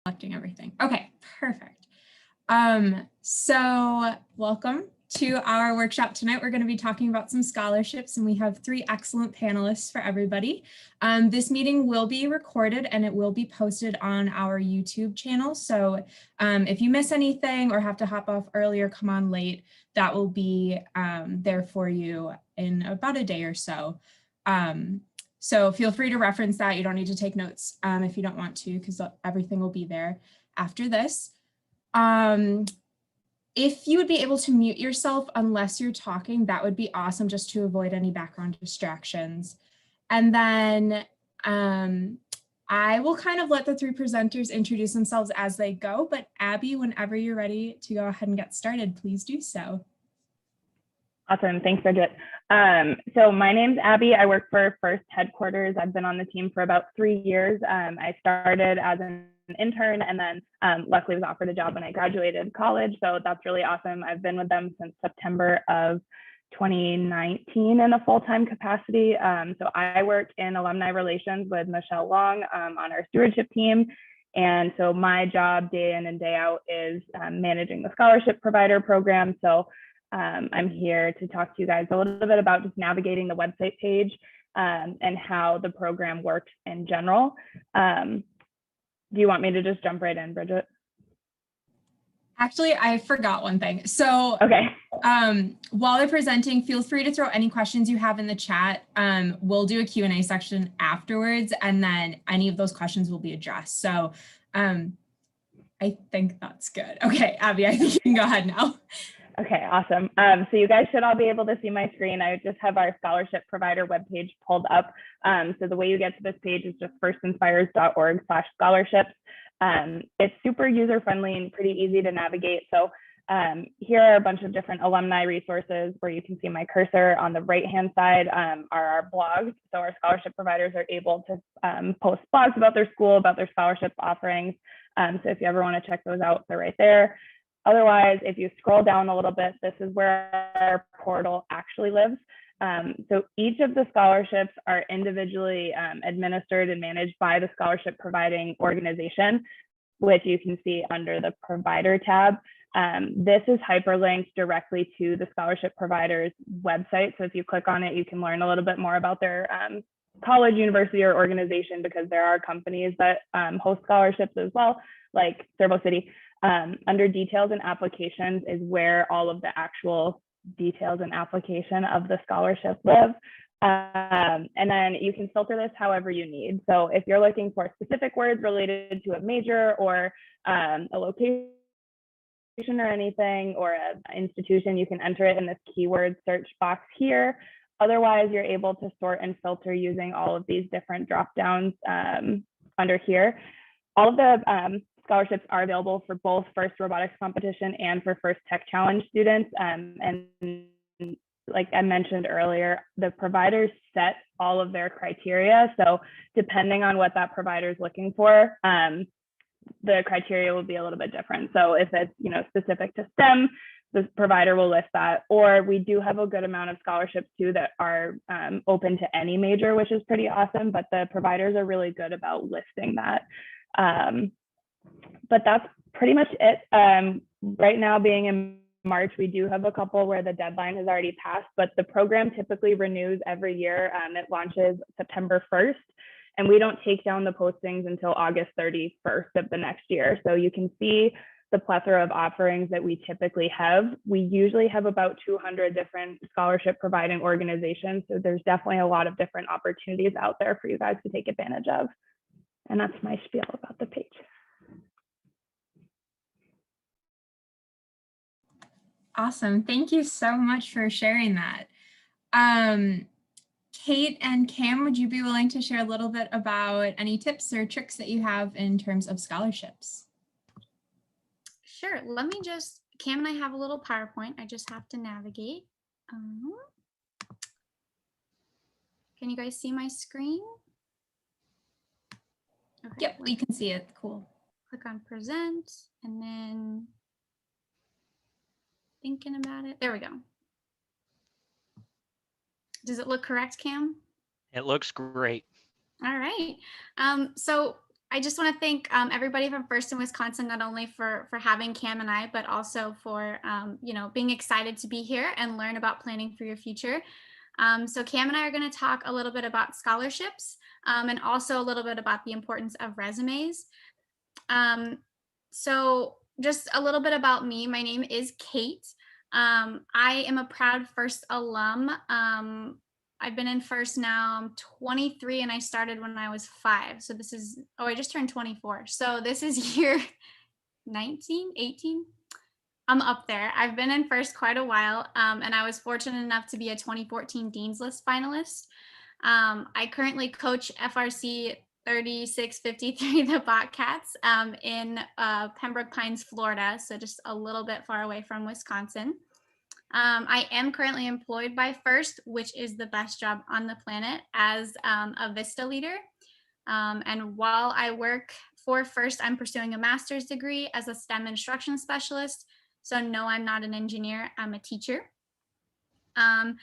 Collecting everything. Okay, perfect. So welcome to our workshop tonight. We're going to be talking about some scholarships, and we have 3 excellent panelists for everybody. This meeting will be recorded and it will be posted on our YouTube channel. So if you miss anything or have to hop off early or come on late, that will be there for you in about a day or so. So feel free to reference that. You don't need to take notes if you don't want to, because everything will be there after this. If you would be able to mute yourself unless you're talking, that would be awesome, just to avoid any background distractions. And then I will kind of let the 3 presenters introduce themselves as they go, but Abby, whenever you're ready to go ahead and get started, please do so. Awesome. Thanks, Bridget. So my name's Abby. I work for FRC headquarters. I've been on the team for about 3 years. I started as an intern and then luckily was offered a job when I graduated college. So that's really awesome. I've been with them since September of 2019 in a full-time capacity. So I work in alumni relations with Michelle Long on our stewardship team. And so my job day in and day out is managing the scholarship provider program. So I'm here to talk to you guys a little bit about just navigating the website page and how the program works in general. Do you want me to just jump right in, Bridget? Actually, I forgot one thing. So okay. While they're presenting, feel free to throw any questions you have in the chat. We'll do a Q&A section afterwards, and then any of those questions will be addressed. So I think that's good. Okay, Abby, I think you can go ahead now. Okay, awesome. So you guys should all be able to see my screen. I just have our scholarship provider webpage pulled up. So the way you get to this page is just firstinspires.org/scholarships. It's super user-friendly and pretty easy to navigate. So here are a bunch of different alumni resources where you can see my cursor. On the right-hand side are our blogs. So our scholarship providers are able to post blogs about their school, about their scholarship offerings. So if you ever want to check those out, they're right there. Otherwise, if you scroll down a little bit, this is where our portal actually lives. So each of the scholarships are individually administered and managed by the scholarship providing organization, which you can see under the provider tab. This is hyperlinked directly to the scholarship provider's website. So if you click on it, you can learn a little bit more about their college, university, or organization, because there are companies that host scholarships as well, like Cervo City. Under details and applications is where all of the actual details and application of the scholarship live. And then you can filter this however you need. So if you're looking for specific words related to a major or a location or anything, or an institution, you can enter it in this keyword search box here. Otherwise, you're able to sort and filter using all of these different drop downs under here. All of the scholarships are available for both FRC Robotics Competition and for FRC Tech Challenge students. And like I mentioned earlier, the providers set all of their criteria. So depending on what that provider is looking for, the criteria will be a little bit different. So if it's specific to STEM, the provider will list that. Or we do have a good amount of scholarships too that are open to any major, which is pretty awesome. But the providers are really good about listing that. But that's pretty much it. Right now, being in March, we do have a couple where the deadline has already passed, but the program typically renews every year. It launches September 1st, and we don't take down the postings until August 31st of the next year. So you can see the plethora of offerings that we typically have. We usually have about 200 different scholarship providing organizations. So there's definitely a lot of different opportunities out there for you guys to take advantage of. And that's my spiel about the page. Awesome. Thank you so much for sharing that. Kate and Cam, would you be willing to share a little bit about any tips or tricks that you have in terms of scholarships? Sure. Let me just, Cam and I have a little PowerPoint. I just have to navigate. Can you guys see my screen? Okay. Yep, we can see it. Cool. Click on present and then thinking about it. There we go. Does it look correct, Cam? It looks great. All right. So I just want to thank everybody from First in Wisconsin, not only for having Cam and I, but also for being excited to be here and learn about planning for your future. So Cam and I are going to talk a little bit about scholarships and also a little bit about the importance of resumes. So just a little bit about me. My name is Kate. I am a proud First alum. I've been in First now. I'm 23 and I started when I was 5. So this is, I just turned 24. So this is year 19, 18. I'm up there. I've been in First quite a while, and I was fortunate enough to be a 2014 Dean's List finalist. I currently coach FRC 3653, the Bobcats, in Pembroke Pines, Florida, so just a little bit far away from Wisconsin. I am currently employed by First, which is the best job on the planet, as a Vista leader. And while I work for First, I'm pursuing a master's degree as a STEM instruction specialist. So no, I'm not an engineer, I'm a teacher. And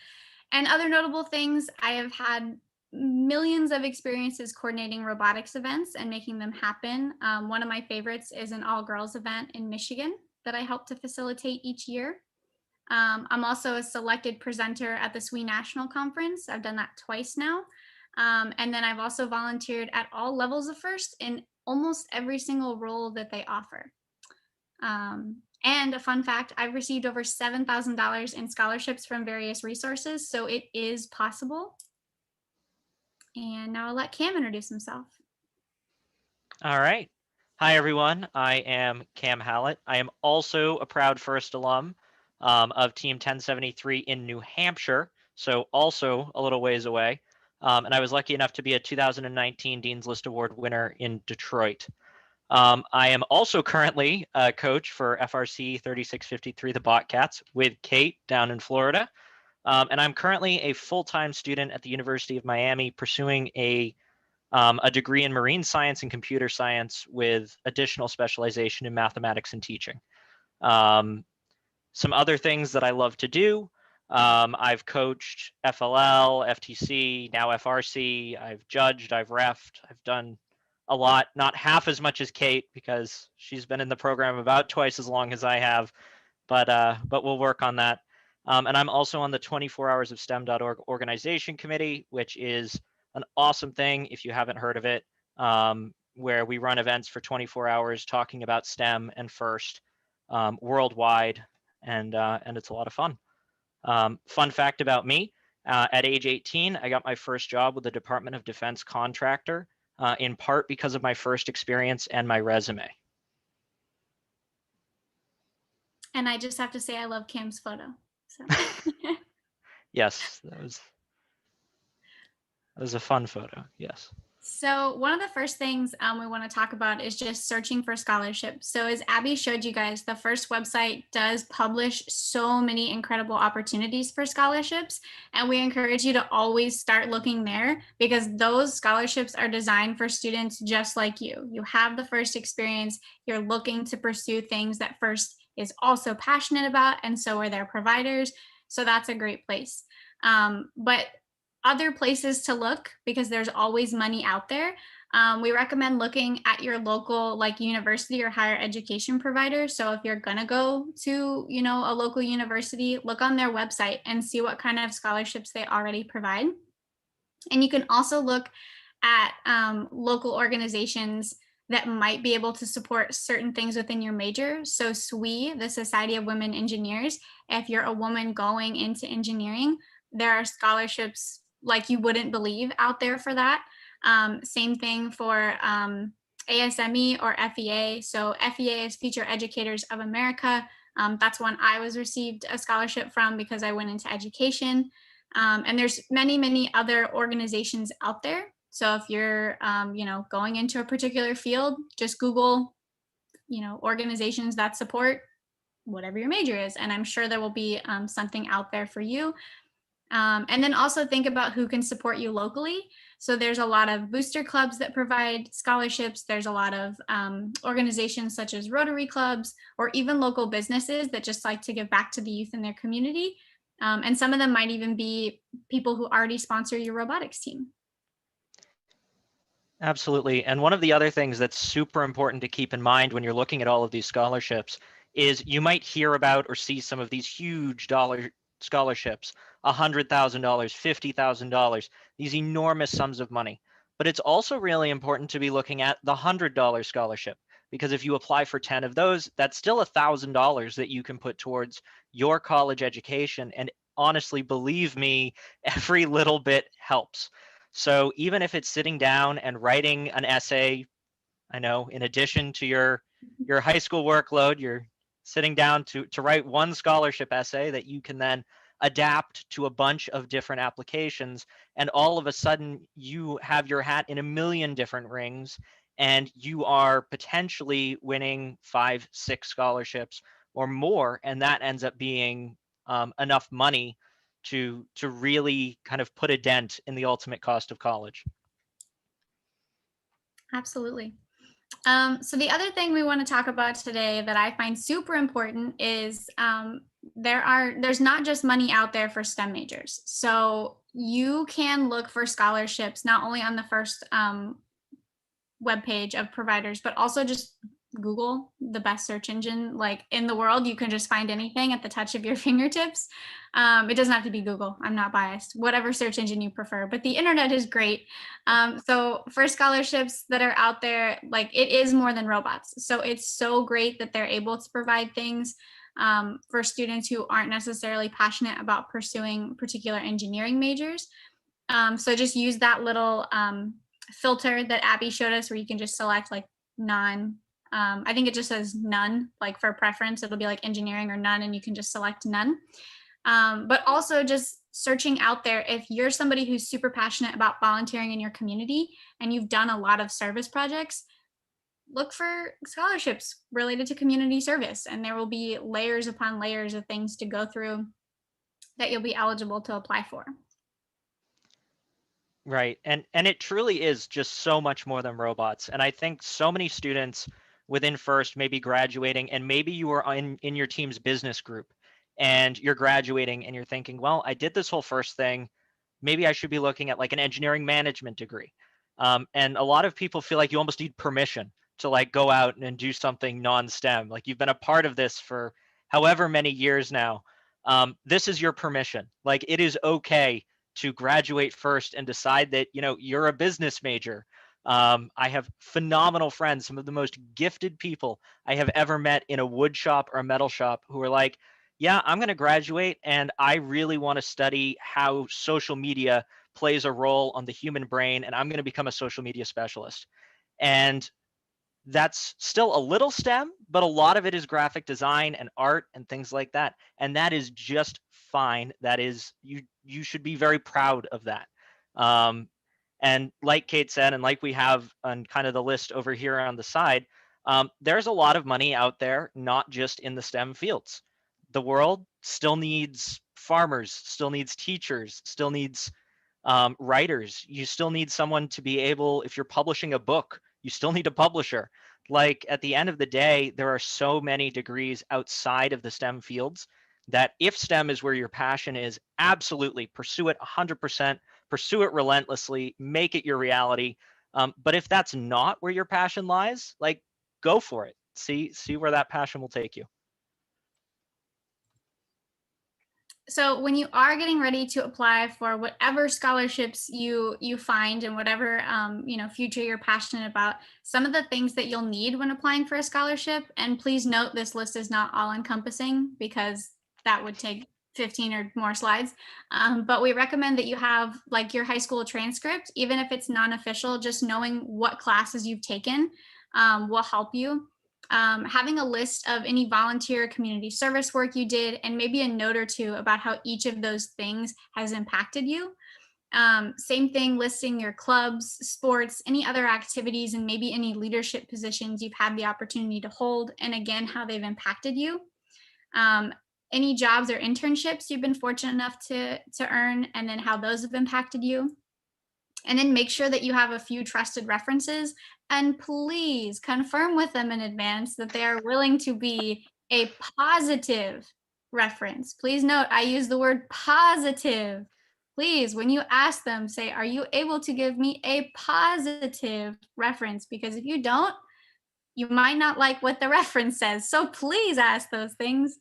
other notable things, I have had millions of experiences coordinating robotics events and making them happen. One of my favorites is an all-girls event in Michigan that I help to facilitate each year. I'm also a selected presenter at the SWE National Conference. I've done that twice now. And then I've also volunteered at all levels of First in almost every single role that they offer. And a fun fact, I've received over $7,000 in scholarships from various resources, so it is possible. And now I'll let Cam introduce himself. All right. Hi, everyone. I am Cam Hallett. I am also a proud First alum of Team 1073 in New Hampshire, so also a little ways away. And I was lucky enough to be a 2019 Dean's List Award winner in Detroit. I am also currently a coach for FRC 3653, the Bobcats, with Kate down in Florida. And I'm currently a full-time student at the University of Miami pursuing a degree in marine science and computer science with additional specialization in mathematics and teaching. Some other things that I love to do. I've coached FLL, FTC, now FRC. I've judged, I've refed, I've done a lot, not half as much as Kate because she's been in the program about twice as long as I have, but we'll work on that. And I'm also on the 24 Hours of STEM.org organization committee, which is an awesome thing if you haven't heard of it, where we run events for 24 hours talking about STEM and First worldwide, and it's a lot of fun. Fun fact about me, at age 18, I got my first job with the Department of Defense contractor, in part because of my First experience and my resume. And I just have to say I love Cam's photo. So. Yes, that was a fun photo, yes. So one of the first things we want to talk about is just searching for scholarships. So as Abby showed you guys, the First website does publish so many incredible opportunities for scholarships. And we encourage you to always start looking there because those scholarships are designed for students just like you. You have the First experience, you're looking to pursue things that First is also passionate about, and so are their providers. So that's a great place. But other places to look, because there's always money out there. We recommend looking at your local university or higher education provider. So if you're gonna go to a local university, look on their website and see what kind of scholarships they already provide. And you can also look at local organizations that might be able to support certain things within your major. So SWE, the Society of Women Engineers, if you're a woman going into engineering, there are scholarships like you wouldn't believe out there for that. Same thing for ASME or FEA. So FEA is Future Educators of America. That's one I was received a scholarship from because I went into education. And there's many, many other organizations out there. So if you're, going into a particular field, just Google, organizations that support whatever your major is. And I'm sure there will be something out there for you. And then also think about who can support you locally. So there's a lot of booster clubs that provide scholarships. There's a lot of organizations such as Rotary clubs or even local businesses that just like to give back to the youth in their community. And some of them might even be people who already sponsor your robotics team. Absolutely. And one of the other things that's super important to keep in mind when you're looking at all of these scholarships is you might hear about or see some of these huge dollar scholarships, $100,000, $50,000, these enormous sums of money. But it's also really important to be looking at the $100 scholarship, because if you apply for 10 of those, that's still $1,000 that you can put towards your college education. And honestly, believe me, every little bit helps. So even if it's sitting down and writing an essay, I know in addition to your high school workload, you're sitting down to write one scholarship essay that you can then adapt to a bunch of different applications, and all of a sudden you have your hat in a million different rings, and you are potentially winning 5, 6 scholarships or more, and that ends up being enough money to really kind of put a dent in the ultimate cost of college. Absolutely. So the other thing we want to talk about today that I find super important is there's not just money out there for STEM majors. So you can look for scholarships not only on the first webpage of providers, but also just Google, the best search engine like in the world. You can just find anything at the touch of your fingertips. It doesn't have to be Google. I'm not biased. Whatever search engine you prefer, but the internet is great. So for scholarships that are out there, like it is more than robots. So it's so great that they're able to provide things for students who aren't necessarily passionate about pursuing particular engineering majors. So just use that little filter that Abby showed us where you can just select like none. I think it just says none, like for preference, it'll be like engineering or none, and you can just select none. But also just searching out there, if you're somebody who's super passionate about volunteering in your community and you've done a lot of service projects, look for scholarships related to community service, and there will be layers upon layers of things to go through that you'll be eligible to apply for. Right. And it truly is just so much more than robots. And I think so many students within FIRST may be graduating, and maybe you are in your team's business group and you're graduating and you're thinking, well, I did this whole FIRST thing. Maybe I should be looking at like an engineering management degree. And a lot of people feel like you almost need permission to like go out and do something non-STEM. Like you've been a part of this for however many years now. This is your permission. Like it is okay to graduate first and decide that you're a business major. I have phenomenal friends, some of the most gifted people I have ever met in a wood shop or a metal shop, who are like, yeah, I'm going to graduate and I really want to study how social media plays a role on the human brain, and I'm going to become a social media specialist. And that's still a little STEM, but a lot of it is graphic design and art and things like that. And that is just fine. That is, you should be very proud of that. And like Kate said, and like we have on kind of the list over here on the side, there's a lot of money out there, not just in the STEM fields. The world still needs farmers, still needs teachers, still needs writers. You still need someone to be able, if you're publishing a book, you still need a publisher. Like at the end of the day, there are so many degrees outside of the STEM fields that if STEM is where your passion is, absolutely pursue it 100%, pursue it relentlessly, make it your reality. But if that's not where your passion lies, like go for it. See where that passion will take you. So when you are getting ready to apply for whatever scholarships you find and whatever future you're passionate about, some of the things that you'll need when applying for a scholarship, and please note this list is not all encompassing because that would take 15 or more slides, but we recommend that you have like your high school transcript, even if it's non-official. Just knowing what classes you've taken will help you. Having a list of any volunteer community service work you did, and maybe a note or two about how each of those things has impacted you. Same thing, listing your clubs, sports, any other activities, and maybe any leadership positions you've had the opportunity to hold, and again, how they've impacted you. Any jobs or internships you've been fortunate enough to earn, and then how those have impacted you. And then make sure that you have a few trusted references, and please confirm with them in advance that they are willing to be a positive reference. Please note, I use the word positive. please, when you ask them, say, are you able to give me a positive reference? Because if you don't, you might not like what the reference says. So please ask those things,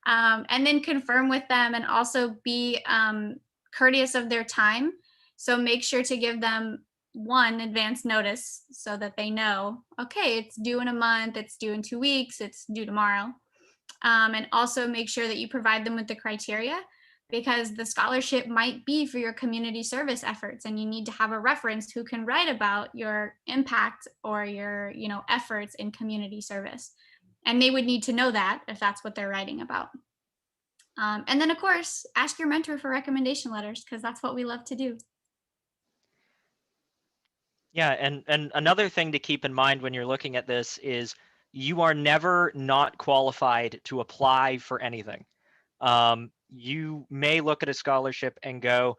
and then confirm with them, and also be courteous of their time. So make sure to give them advance notice so that they know, okay, it's due in a month, it's due in 2 weeks, it's due tomorrow. And also make sure that you provide them with the criteria, because the scholarship might be for your community service efforts, and you need to have a reference who can write about your impact or your efforts in community service, and they would need to know that if that's what they're writing about. And then of course ask your mentor for recommendation letters, because that's what we love to do. Yeah, and another thing to keep in mind when you're looking at this is you are never not qualified to apply for anything. You may look at a scholarship and go,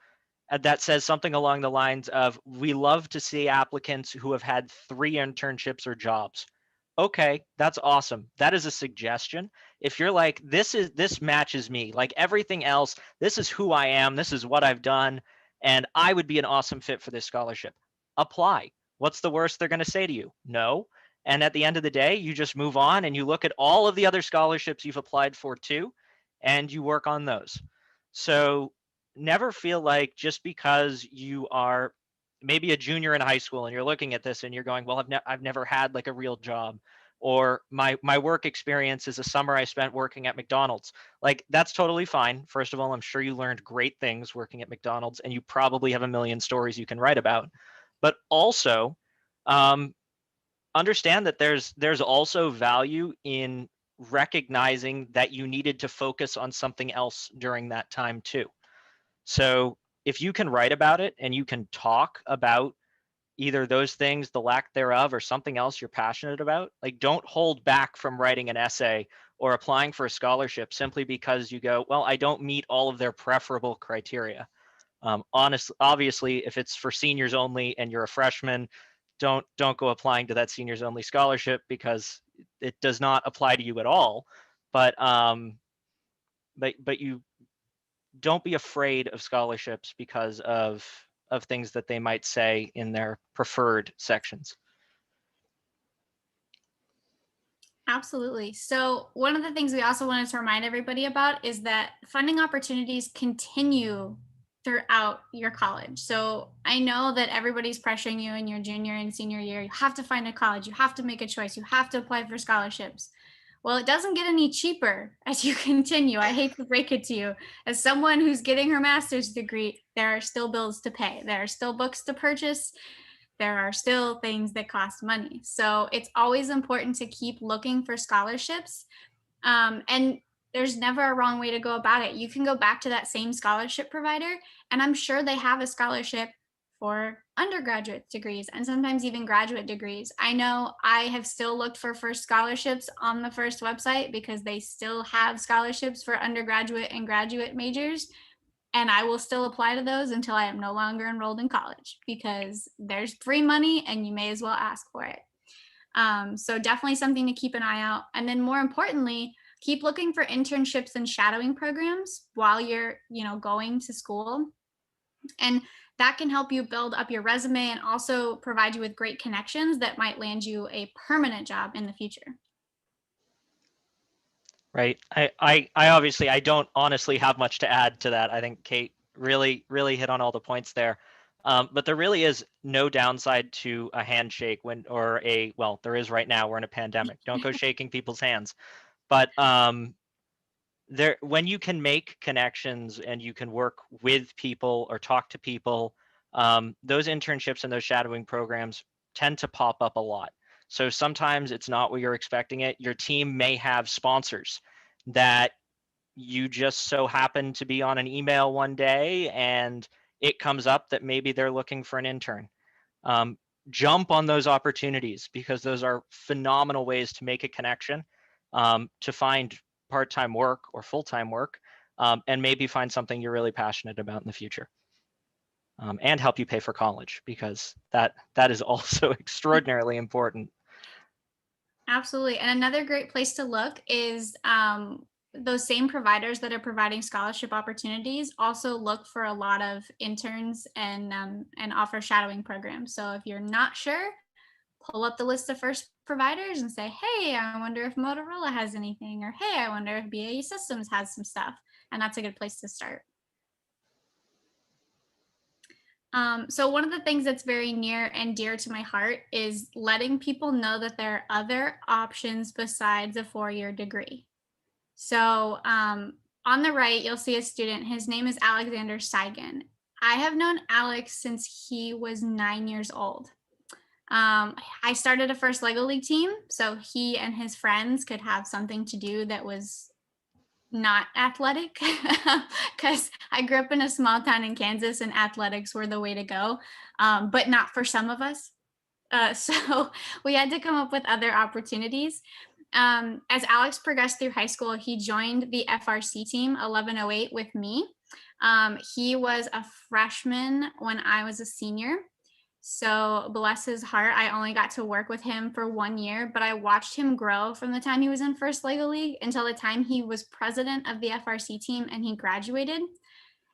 that says something along the lines of, we love to see applicants who have had 3 internships or jobs. Okay, that's awesome. That is a suggestion. If you're like, this matches me, like everything else, this is who I am, this is what I've done, and I would be an awesome fit for this scholarship, apply. What's the worst they're going to say to you? No. And at the end of the day, you just move on and you look at all of the other scholarships you've applied for too, and you work on those. So never feel like just because you are maybe a junior in high school and you're looking at this and you're going, well, I've never had like a real job, or my work experience is a summer I spent working at McDonald's. Like, that's totally fine. First of all, I'm sure you learned great things working at McDonald's, and you probably have a million stories you can write about. But also, understand that there's also value in recognizing that you needed to focus on something else during that time too. So if you can write about it and you can talk about either those things, the lack thereof, or something else you're passionate about, like, don't hold back from writing an essay or applying for a scholarship simply because you go, well, I don't meet all of their preferable criteria. Obviously, if it's for seniors only and you're a freshman, don't go applying to that seniors only scholarship, because it does not apply to you at all. But you don't be afraid of scholarships because of things that they might say in their preferred sections. Absolutely. So one of the things we also wanted to remind everybody about is that funding opportunities continue throughout your college. So I know that everybody's pressuring you in your junior and senior year. You have to find a college, you have to make a choice, you have to apply for scholarships. Well, it doesn't get any cheaper as you continue. I hate to break it to you. As someone who's getting her master's degree, there are still bills to pay. There are still books to purchase. There are still things that cost money. So it's always important to keep looking for scholarships. And there's never a wrong way to go about it. You can go back to that same scholarship provider, and I'm sure they have a scholarship for undergraduate degrees and sometimes even graduate degrees. I know I have still looked for FIRST scholarships on the FIRST website because they still have scholarships for undergraduate and graduate majors. And I will still apply to those until I am no longer enrolled in college, because there's free money and you may as well ask for it. So definitely something to keep an eye out. And then more importantly, keep looking for internships and shadowing programs while you're, going to school. And that can help you build up your resume and also provide you with great connections that might land you a permanent job in the future. Right. I obviously, I don't honestly have much to add to that. I think Kate really hit on all the points there. But there really is no downside to a handshake well, there is right now. We're in a pandemic. Don't go shaking people's hands. But when you can make connections and you can work with people or talk to people, those internships and those shadowing programs tend to pop up a lot. So sometimes it's not what you're expecting it. Your team may have sponsors that you just so happen to be on an email one day and it comes up that maybe they're looking for an intern. Jump on those opportunities, because those are phenomenal ways to make a connection, to find part-time work or full-time work, and maybe find something you're really passionate about in the future. And help you pay for college, because that is also extraordinarily important. Absolutely. And another great place to look is those same providers that are providing scholarship opportunities also look for a lot of interns and offer shadowing programs. So if you're not sure, pull up the list of FIRST providers and say, hey, I wonder if Motorola has anything, or hey, I wonder if BAE Systems has some stuff. And that's a good place to start. So one of the things that's very near and dear to my heart is letting people know that there are other options besides a 4-year degree. So on the right, you'll see a student. His name is Alexander Seigan. I have known Alex since he was 9 years old. I started a FIRST LEGO League team, so he and his friends could have something to do that was not athletic, because I grew up in a small town in Kansas and athletics were the way to go, but not for some of us. So we had to come up with other opportunities. As Alex progressed through high school, he joined the FRC team 1108 with me. He was a freshman when I was a senior. So bless his heart, I only got to work with him for 1 year, but I watched him grow from the time he was in FIRST LEGO League until the time he was president of the FRC team and he graduated.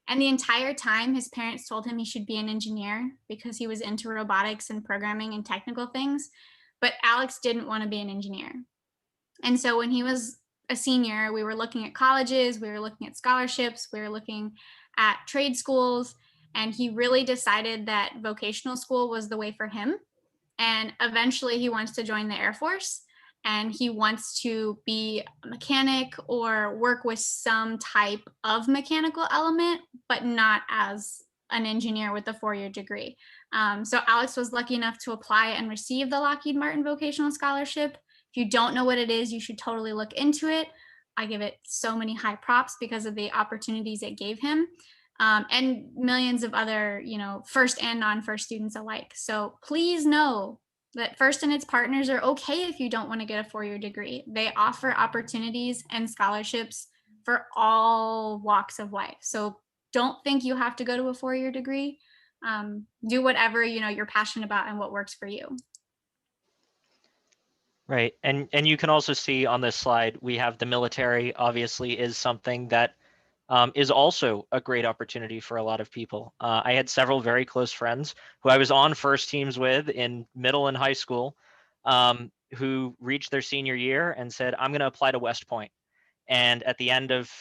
And the entire time, his parents told him he should be an engineer because he was into robotics and programming and technical things. But Alex didn't want to be an engineer. And so when he was a senior, we were looking at colleges, we were looking at scholarships, we were looking at trade schools, and he really decided that vocational school was the way for him. And eventually he wants to join the Air Force, and he wants to be a mechanic or work with some type of mechanical element, but not as an engineer with a 4-year degree. So Alex was lucky enough to apply and receive the Lockheed Martin Vocational Scholarship. If you don't know what it is, you should totally look into it. I give it so many high props because of the opportunities it gave him. And millions of other, FIRST and non-FIRST students alike. So please know that FIRST and its partners are okay if you don't want to get a 4-year degree. They offer opportunities and scholarships for all walks of life. So don't think you have to go to a 4-year degree. Do whatever, you're passionate about and what works for you. Right. And you can also see on this slide, we have the military obviously is something that is also a great opportunity for a lot of people. I had several very close friends who I was on FIRST teams with in middle and high school, who reached their senior year and said, I'm going to apply to West Point. And at the end of,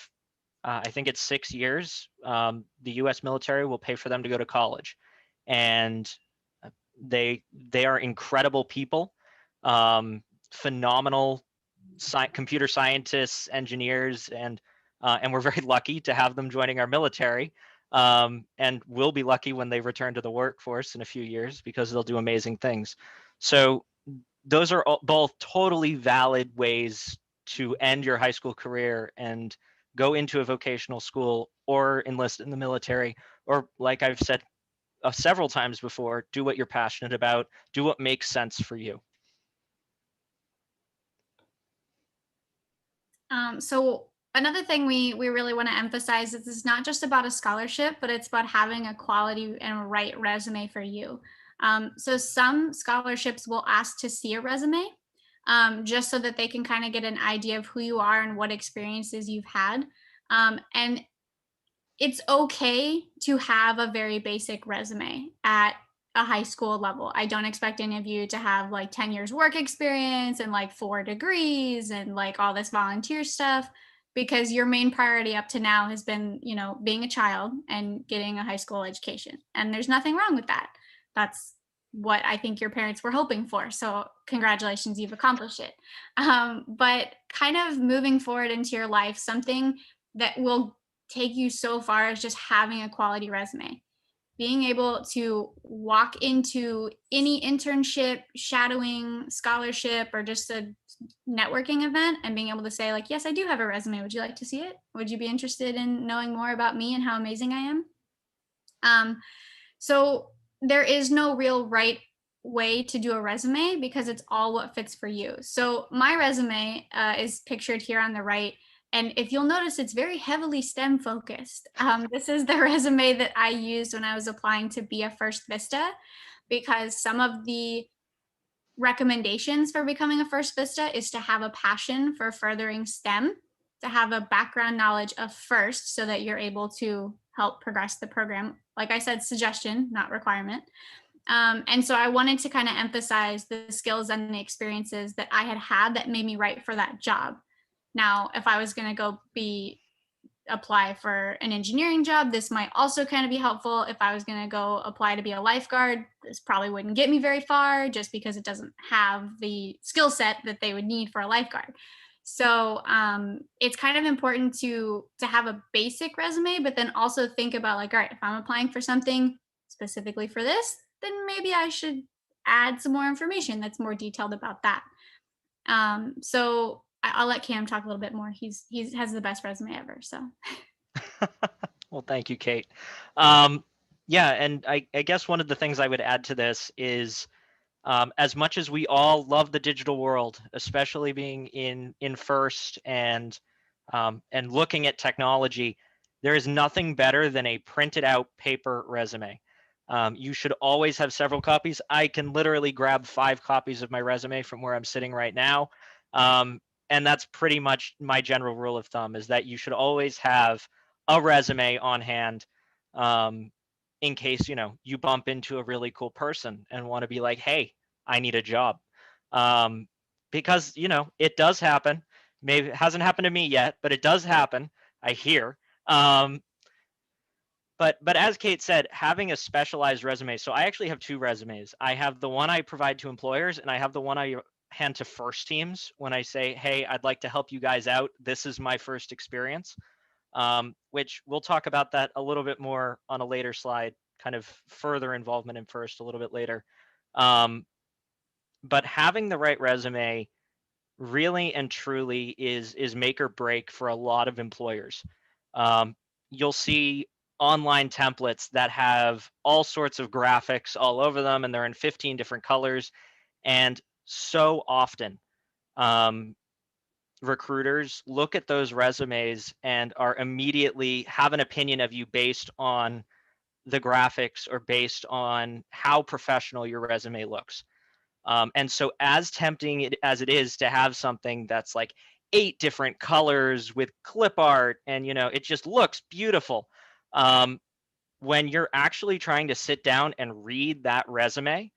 I think it's 6 years, the US military will pay for them to go to college. And they are incredible people, phenomenal computer scientists, engineers, and we're very lucky to have them joining our military. And we'll be lucky when they return to the workforce in a few years because they'll do amazing things. So those are both totally valid ways to end your high school career and go into a vocational school or enlist in the military, or like I've said several times before, do what you're passionate about, do what makes sense for you. So another thing we really want to emphasize is it's not just about a scholarship, but it's about having a quality and a right resume for you. So some scholarships will ask to see a resume, just so that they can kind of get an idea of who you are and what experiences you've had. And it's okay to have a very basic resume at a high school level. I don't expect any of you to have like 10 years work experience and like 4 degrees and like all this volunteer stuff, because your main priority up to now has been, being a child and getting a high school education. And there's nothing wrong with that. That's what I think your parents were hoping for. So congratulations, you've accomplished it. But kind of moving forward into your life, something that will take you so far is just having a quality resume. Being able to walk into any internship, shadowing, scholarship, or just a networking event and being able to say like, yes, I do have a resume. Would you like to see it? Would you be interested in knowing more about me and how amazing I am? So there is no real right way to do a resume because it's all what fits for you. So my resume is pictured here on the right. And if you'll notice, it's very heavily STEM focused. This is the resume that I used when I was applying to be a FIRST Vista, because some of the recommendations for becoming a FIRST Vista is to have a passion for furthering STEM. to have a background knowledge of FIRST so that you're able to help progress the program. Like I said, suggestion, not requirement. And so I wanted to kind of emphasize the skills and the experiences that I had had that made me right for that job. Now, if I was going to go apply for an engineering job, this might also kind of be helpful. If I was going to go apply to be a lifeguard, this probably wouldn't get me very far just because it doesn't have the skill set that they would need for a lifeguard. So it's kind of important to have a basic resume, but then also think about like, all right, if I'm applying for something specifically for this, then maybe I should add some more information that's more detailed about that. So I'll let Cam talk a little bit more. He has the best resume ever. So. Well, thank you, Kate. Yeah, and I guess one of the things I would add to this is, as much as we all love the digital world, especially being in FIRST and looking at technology, there is nothing better than a printed out paper resume. You should always have several copies. I can literally grab 5 copies of my resume from where I'm sitting right now. And that's pretty much my general rule of thumb, is that you should always have a resume on hand, in case, you bump into a really cool person and want to be like, hey, I need a job. Because, it does happen. Maybe it hasn't happened to me yet, but it does happen, I hear. But as Kate said, having a specialized resume. So I actually have 2 resumes. I have the one I provide to employers, and I have the one I hand to FIRST teams when I say, hey, I'd like to help you guys out. This is my first experience, which we'll talk about that a little bit more on a later slide, kind of further involvement in FIRST a little bit later. But having the right resume really and truly is make or break for a lot of employers. You'll see online templates that have all sorts of graphics all over them, and they're in 15 different colors. And so often, recruiters look at those resumes and are immediately have an opinion of you based on the graphics or based on how professional your resume looks. And so as tempting as it is to have something that's like 8 different colors with clip art and, it just looks beautiful. When you're actually trying to sit down and read that resume,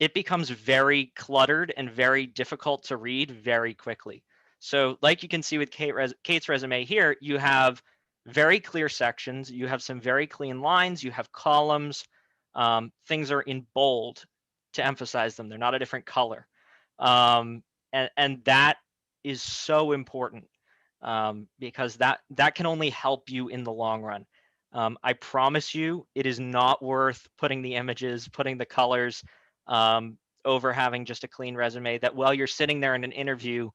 it becomes very cluttered and very difficult to read very quickly. So like you can see with Kate's resume here, you have very clear sections, you have some very clean lines, you have columns, things are in bold to emphasize them. They're not a different color. And that is so important, because that can only help you in the long run. I promise you, it is not worth putting the images, putting the colors, over having just a clean resume that while you're sitting there in an interview,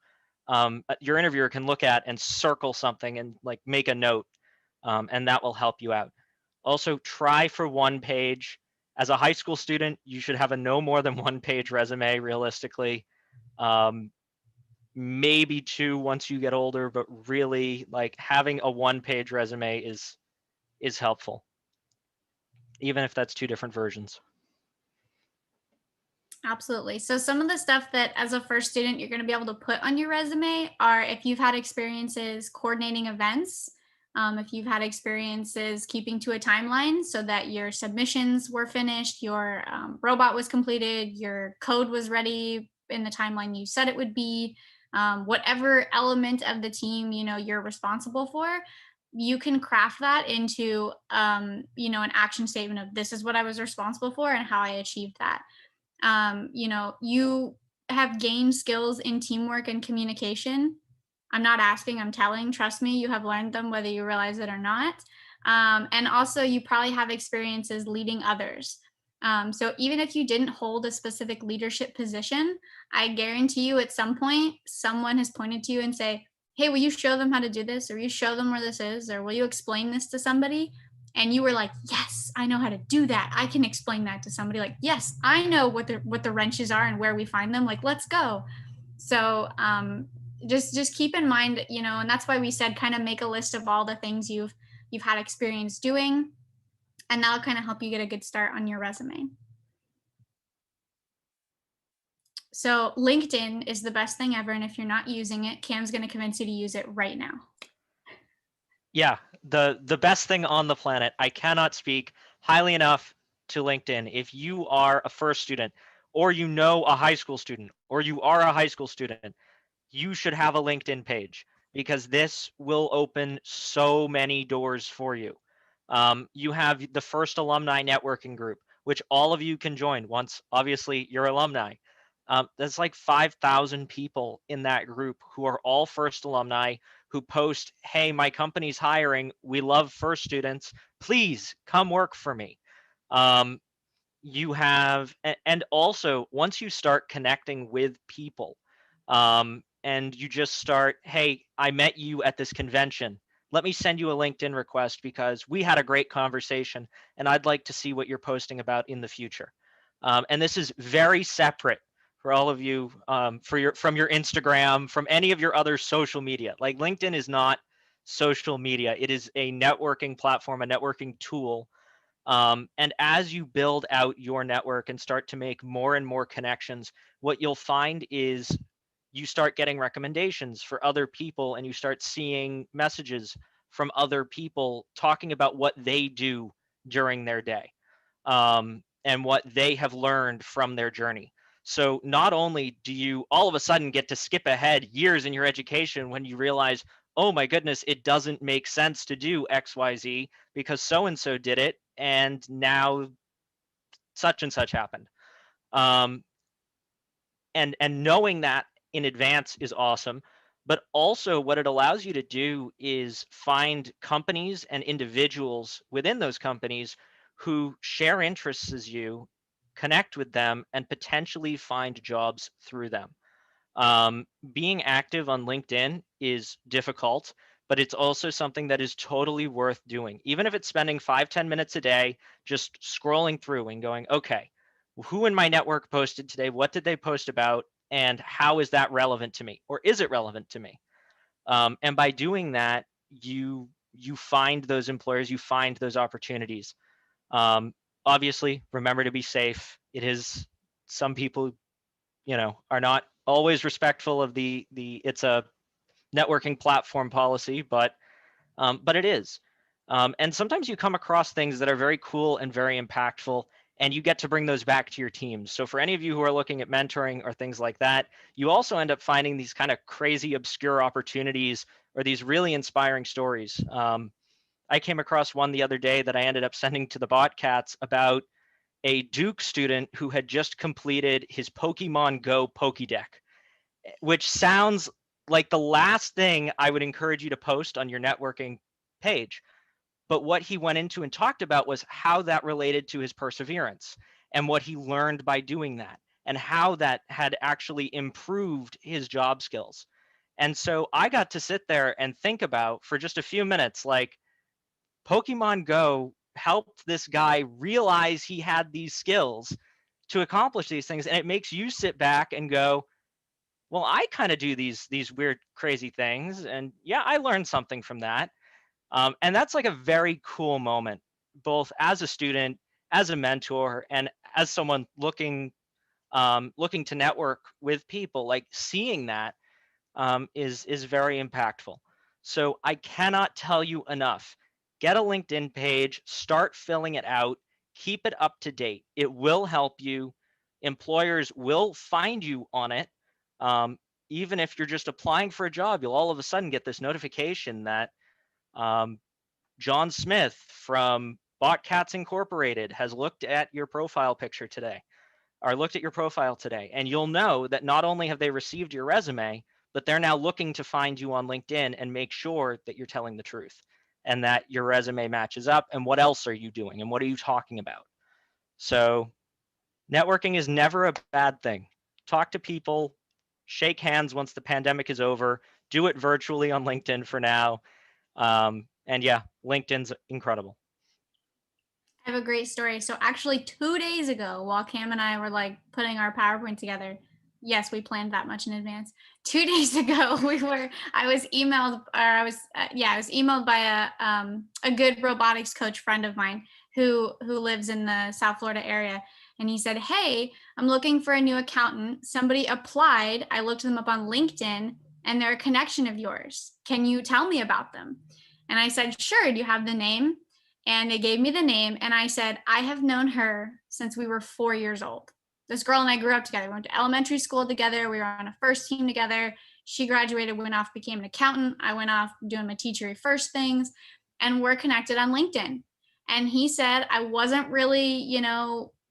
your interviewer can look at and circle something and like make a note, and that will help you out. Also, try for 1 page. As a high school student, you should have a no more than 1 page resume realistically. Maybe 2 once you get older, but really like having a 1 page resume is helpful, even if that's 2 different versions. Absolutely. So some of the stuff that as a FIRST student you're going to be able to put on your resume are if you've had experiences coordinating events, if you've had experiences keeping to a timeline so that your submissions were finished, your robot was completed, your code was ready in the timeline you said it would be, whatever element of the team you're responsible for, you can craft that into an action statement of this is what I was responsible for and how I achieved that. You have gained skills in teamwork and communication. I'm not asking, I'm telling, trust me, you have learned them whether you realize it or not. And also you probably have experiences leading others. So even if you didn't hold a specific leadership position, I guarantee you at some point, someone has pointed to you and say, hey, will you show them how to do this? Or will you show them where this is? Or will you explain this to somebody? And you were like, yes, I know how to do that. I can explain that to somebody. Like, yes, I know what the wrenches are and where we find them. Like, let's go. So just keep in mind, and that's why we said kind of make a list of all the things you've had experience doing, and that'll kind of help you get a good start on your resume. So LinkedIn is the best thing ever. And if you're not using it, Cam's going to convince you to use it right now. Yeah, the best thing on the planet. I cannot speak highly enough to LinkedIn. If you are a first student, or you know a high school student, or you are a high school student, you should have a LinkedIn page, because this will open so many doors for you. You have the first alumni networking group, which all of you can join once, obviously, you're alumni. There's like 5,000 people in that group who are all first alumni, who post, hey, my company's hiring. We love first students. Please come work for me. You have, and also once you start connecting with people, and you just start, hey, I met you at this convention. Let me send you a LinkedIn request because we had a great conversation and I'd like to see what you're posting about in the future. And this is very separate for all of you, from your Instagram, from any of your other social media. Like, LinkedIn is not social media. It is a networking platform, a networking tool. And as you build out your network and start to make more and more connections, what you'll find is you start getting recommendations for other people, and you start seeing messages from other people talking about what they do during their day, and what they have learned from their journey. So not only do you all of a sudden get to skip ahead years in your education when you realize, oh my goodness, it doesn't make sense to do XYZ because so and so did it, and now such and such happened. Um, and knowing that in advance is awesome. But also, what it allows you to do is find companies and individuals within those companies who share interests as you, connect with them, and potentially find jobs through them. Being active on LinkedIn is difficult, but it's also something that is totally worth doing. Even if it's spending 5-10 minutes a day, just scrolling through and going, okay, who in my network posted today? What did they post about? And how is that relevant to me? Or is it relevant to me? And by doing that, you find those employers, you find those opportunities. Obviously, remember to be safe. It is, some people, are not always respectful of the it's a networking platform policy, but it is. And sometimes you come across things that are very cool and very impactful, and you get to bring those back to your teams. So for any of you who are looking at mentoring or things like that, you also end up finding these kind of crazy, obscure opportunities or these really inspiring stories. I came across one the other day that I ended up sending to the Botcats about a Duke student who had just completed his Pokemon Go Pokédeck, which sounds like the last thing I would encourage you to post on your networking page. But what he went into and talked about was how that related to his perseverance and what he learned by doing that, and how that had actually improved his job skills. And so I got to sit there and think about for just a few minutes, like, Pokemon Go helped this guy realize he had these skills to accomplish these things. And it makes you sit back and go, well, I kind of do these weird, crazy things. And yeah, I learned something from that. And that's like a very cool moment, both as a student, as a mentor, and as someone looking to network with people. Like, seeing that is very impactful. So I cannot tell you enough. Get a LinkedIn page, start filling it out, keep it up to date. It will help you. Employers will find you on it. Even if you're just applying for a job, you'll all of a sudden get this notification that John Smith from Botcats Incorporated has looked at your profile picture today, or looked at your profile today. And you'll know that not only have they received your resume, but they're now looking to find you on LinkedIn and make sure that you're telling the truth and that your resume matches up. And what else are you doing? And what are you talking about? So networking is never a bad thing. Talk to people, shake hands once the pandemic is over, do it virtually on LinkedIn for now. And yeah, LinkedIn's incredible. I have a great story. So actually 2 days ago, while Cam and I were like putting our PowerPoint together, yes, we planned that much in advance. 2 days ago, I was emailed by a good robotics coach friend of mine who lives in the South Florida area. And he said, hey, I'm looking for a new accountant. Somebody applied. I looked them up on LinkedIn and they're a connection of yours. Can you tell me about them? And I said, sure, do you have the name? And they gave me the name. And I said, I have known her since we were 4 years old. This girl and I grew up together. We went to elementary school together. We were on a first team together. She graduated, went off, became an accountant. I went off doing my teachery first things, and we're connected on LinkedIn. And he said, I wasn't really,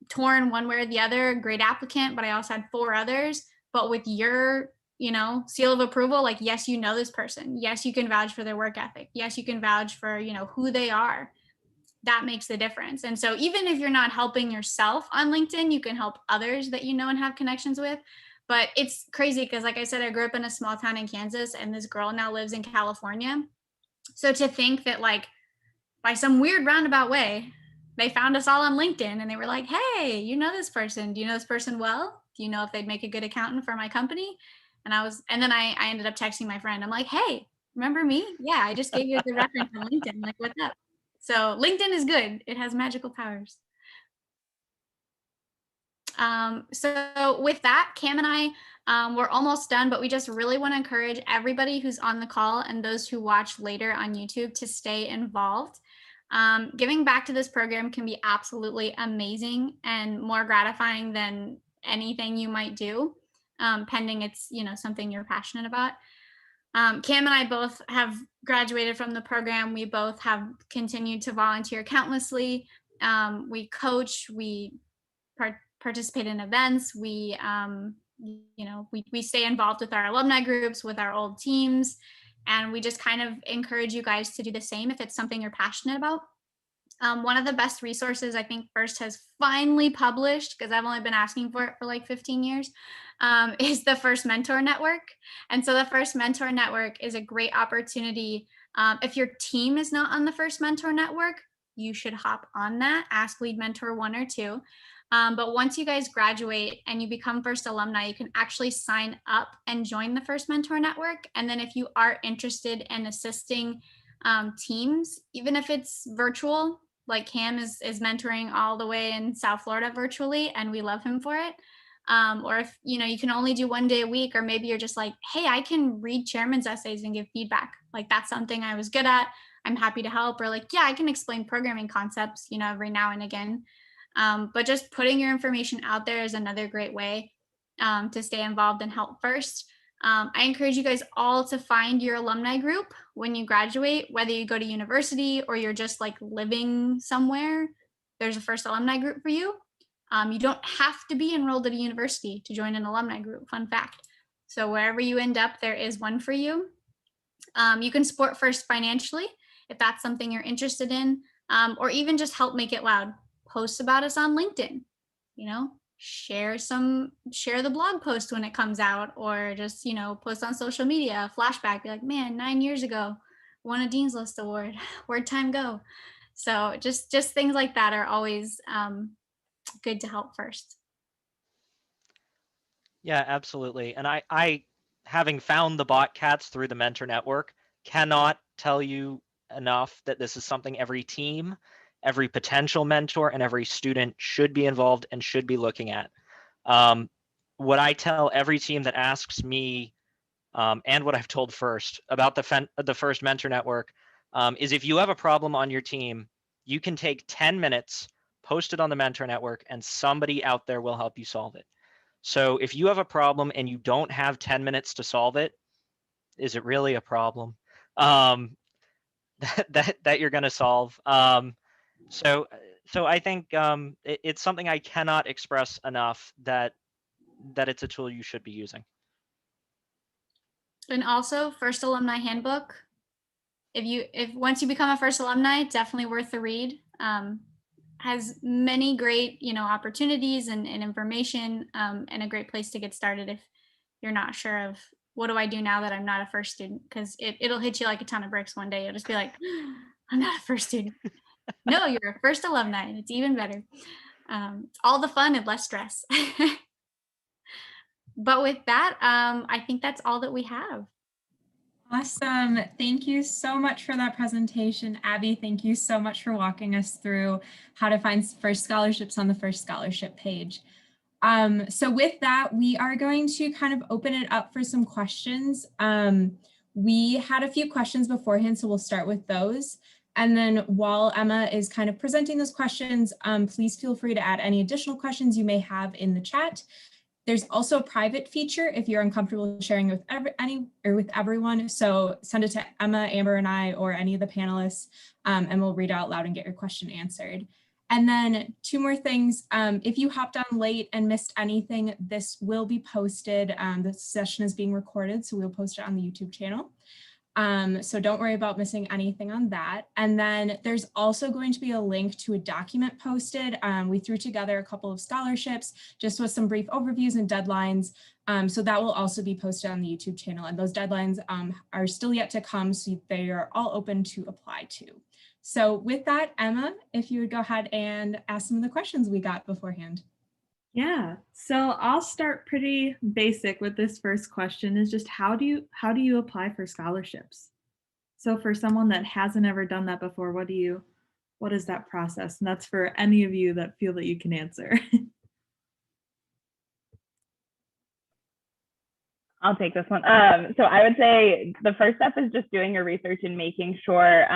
torn one way or the other, great applicant, but I also had 4 others. But with your, seal of approval, like, yes, you know this person. Yes, you can vouch for their work ethic. Yes, you can vouch for, who they are. That makes the difference. And so even if you're not helping yourself on LinkedIn, you can help others that you know and have connections with. But it's crazy because, like I said, I grew up in a small town in Kansas, and this girl now lives in California. So to think that, like, by some weird roundabout way, they found us all on LinkedIn and they were like, hey, you know this person. Do you know this person well? Do you know if they'd make a good accountant for my company? And then I ended up texting my friend. I'm like, hey, remember me? Yeah, I just gave you the reference on LinkedIn. Like, what's up? So LinkedIn is good. It has magical powers. So with that, Cam and I, we're almost done, but we just really want to encourage everybody who's on the call and those who watch later on YouTube to stay involved. Giving back to this program can be absolutely amazing and more gratifying than anything you might do, pending it's, something you're passionate about. Cam and I both have graduated from the program. We both have continued to volunteer countlessly. We coach, we participate in events. We stay involved with our alumni groups, with our old teams, and we just kind of encourage you guys to do the same if it's something you're passionate about. One of the best resources I think FIRST has finally published, because I've only been asking for it for like 15 years, is the FIRST Mentor Network. And so the FIRST Mentor Network is a great opportunity. If your team is not on the FIRST Mentor Network, you should hop on that, ask lead mentor 1 or 2. But once you guys graduate and you become FIRST alumni, you can actually sign up and join the FIRST Mentor Network. And then if you are interested in assisting teams, even if it's virtual, like Cam is mentoring all the way in South Florida virtually, and we love him for it. Or if, you can only do 1 day a week, or maybe you're just like, hey, I can read chairman's essays and give feedback. Like, that's something I was good at. I'm happy to help. Or like, yeah, I can explain programming concepts, every now and again. But just putting your information out there is another great way to stay involved and help FIRST. I encourage you guys all to find your alumni group when you graduate, whether you go to university or you're just like living somewhere. There's a FIRST alumni group for you. You don't have to be enrolled at a university to join an alumni group, fun fact. So wherever you end up, there is one for you. You can support FIRST financially if that's something you're interested in, or even just help make it loud. Post about us on LinkedIn, share the blog post when it comes out, or just, post on social media, flashback, be like, man, 9 years ago, won a Dean's List award, where'd time go? So just things like that are always good to help FIRST. Yeah, absolutely. And I having found the bot cats through the mentor network, cannot tell you enough that this is something every team, every potential mentor, and every student should be involved and should be looking at. What I tell every team that asks me, and what I've told FIRST about the FIRST Mentor Network, is if you have a problem on your team, you can take 10 minutes, post it on the Mentor Network, and somebody out there will help you solve it. So if you have a problem and you don't have 10 minutes to solve it, is it really a problem that you're going to solve? So I think it's something I cannot express enough that it's a tool you should be using. And also, FIRST Alumni Handbook. If once you become a FIRST alumni, definitely worth the read. Has many great opportunities and information, and a great place to get started if you're not sure of what do I do now that I'm not a FIRST student, because it'll hit you like a ton of bricks one day. You'll just be like, I'm not a FIRST student. No, you're a FIRST alumni, and it's even better. All the fun and less stress. But with that, I think that's all that we have. Awesome. Thank you so much for that presentation, Abby. Thank you so much for walking us through how to find FIRST scholarships on the FIRST scholarship page. So with that, we are going to kind of open it up for some questions. We had a few questions beforehand, so we'll start with those. And then while Emma is kind of presenting those questions, please feel free to add any additional questions you may have in the chat. There's also a private feature if you're uncomfortable sharing with with everyone. So send it to Emma, Amber, and I, or any of the panelists, and we'll read it out loud and get your question answered. And then two more things. If you hopped on late and missed anything, this will be posted. The session is being recorded, so we'll post it on the YouTube channel. So don't worry about missing anything on that. And then there's also going to be a link to a document posted. We threw together a couple of scholarships just with some brief overviews and deadlines. So that will also be posted on the YouTube channel. And those deadlines are still yet to come, so they are all open to apply to. So with that, Emma, if you would go ahead and ask some of the questions we got beforehand. Yeah, so I'll start pretty basic with this first question is just how do you apply for scholarships? So for someone that hasn't ever done that before, what is that process? And that's for any of you that feel that you can answer. I'll take this one. So I would say the first step is just doing your research and making sure,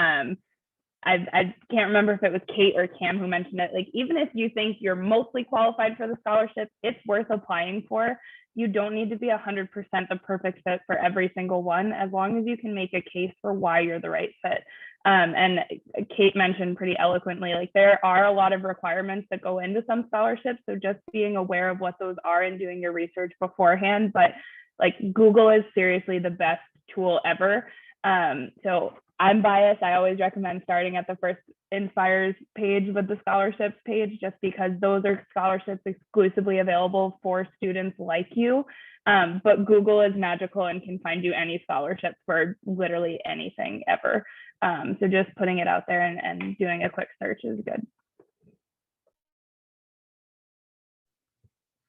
I can't remember if it was Kate or Cam who mentioned it. Like, even if you think you're mostly qualified for the scholarship, it's worth applying for. You don't need to be 100% the perfect fit for every single one, as long as you can make a case for why you're the right fit. And Kate mentioned pretty eloquently, like, there are a lot of requirements that go into some scholarships. So just being aware of what those are and doing your research beforehand. But like, Google is seriously the best tool ever. So I'm biased. I always recommend starting at the first Inspires page with the scholarships page, just because those are scholarships exclusively available for students like you. But Google is magical and can find you any scholarship for literally anything ever. So just putting it out there and doing a quick search is good.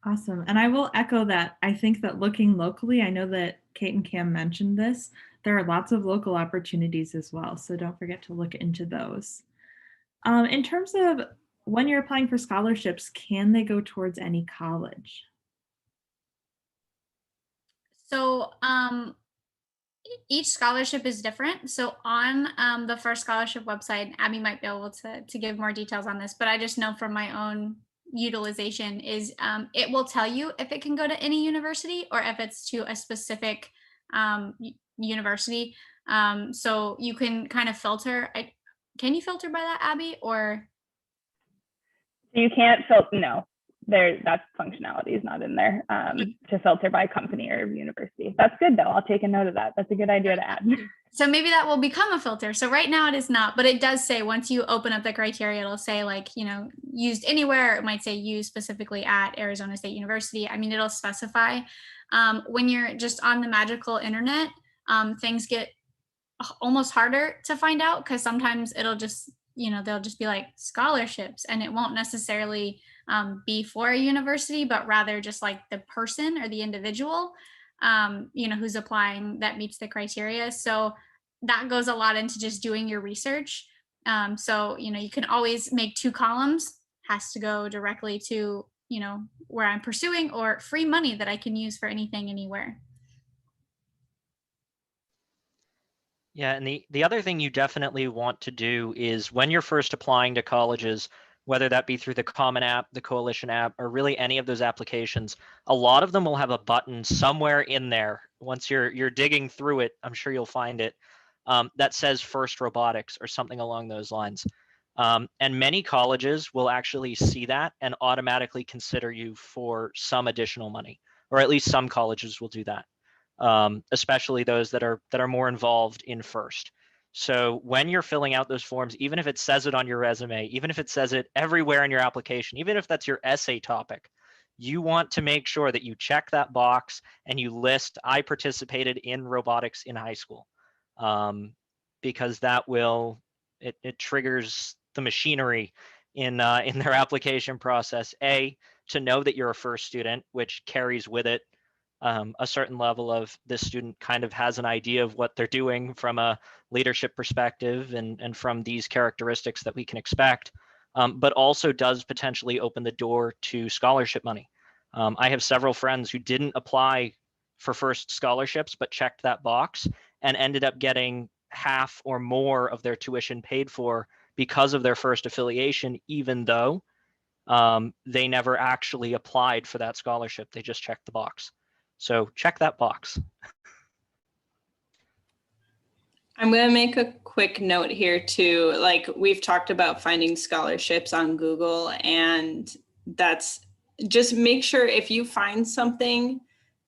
Awesome. And I will echo that. I think that looking locally, I know that Kate and Cam mentioned this, there are lots of local opportunities as well. So don't forget to look into those. In terms of when you're applying for scholarships, can they go towards any college? So each scholarship is different. So on the FRC Scholarship website, Abby might be able to give more details on this, but I just know from my own utilization is it will tell you if it can go to any university or if it's to a specific university. So you can kind of filter. Can you filter by that, Abby, or? You can't filter, no. That functionality is not in there to filter by company or university. That's good though. I'll take a note of that. That's a good idea to add. So maybe that will become a filter. So right now it is not, but it does say once you open up the criteria, it'll say like, used anywhere. It might say used specifically at Arizona State University. I mean, it'll specify. When you're just on the magical internet, things get almost harder to find out because sometimes it'll just, they'll just be like scholarships and it won't necessarily be for a university, but rather just like the person or the individual, who's applying that meets the criteria. So that goes a lot into just doing your research. So, you can always make 2 columns, has to go directly to, where I'm pursuing, or free money that I can use for anything, anywhere. Yeah, and the other thing you definitely want to do is when you're first applying to colleges, whether that be through the Common App, the Coalition app, or really any of those applications, a lot of them will have a button somewhere in there. Once you're digging through it, I'm sure you'll find it, that says First Robotics or something along those lines. And many colleges will actually see that and automatically consider you for some additional money, or at least some colleges will do that. Especially those that are more involved in FIRST. So when you're filling out those forms, even if it says it on your resume, even if it says it everywhere in your application, even if that's your essay topic, you want to make sure that you check that box and you list, I participated in robotics in high school, because that it triggers the machinery in their application process, to know that you're a FIRST student, which carries with it a certain level of this student kind of has an idea of what they're doing from a leadership perspective and from these characteristics that we can expect, but also does potentially open the door to scholarship money. I have several friends who didn't apply for FIRST scholarships, but checked that box and ended up getting half or more of their tuition paid for because of their first affiliation, even though they never actually applied for that scholarship. They just checked the box. So check that box. I'm going to make a quick note here too. Like, we've talked about finding scholarships on Google, and that's just make sure if you find something,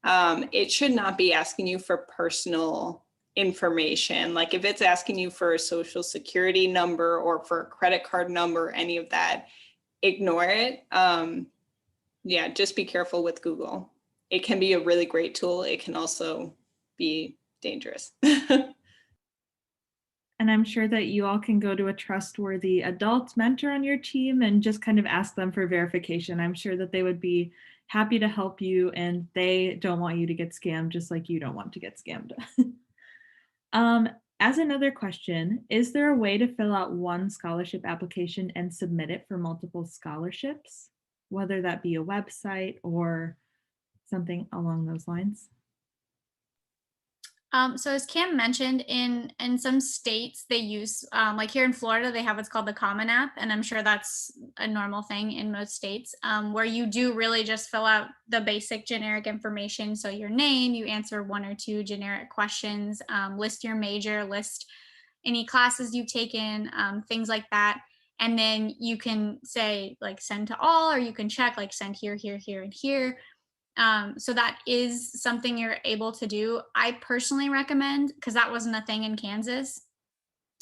it should not be asking you for personal information. Like if it's asking you for a social security number or for a credit card number, any of that, ignore it. Yeah, just be careful with Google. It can be a really great tool. It can also be dangerous. And I'm sure that you all can go to a trustworthy adult mentor on your team and just kind of ask them for verification. I'm sure that they would be happy to help you, and they don't want you to get scammed just like you don't want to get scammed. As another question, is there a way to fill out one scholarship application and submit it for multiple scholarships, whether that be a website or something along those lines? So as Cam mentioned, in some states they use, like here in Florida, they have what's called the Common App, and I'm sure that's a normal thing in most states, where you do really just fill out the basic generic information. So your name, you answer 1 or 2 generic questions, list your major, list any classes you've taken, things like that. And then you can say like send to all, or you can check like send here, here, here, and here. So that is something you're able to do. I personally recommend, because that wasn't a thing in Kansas,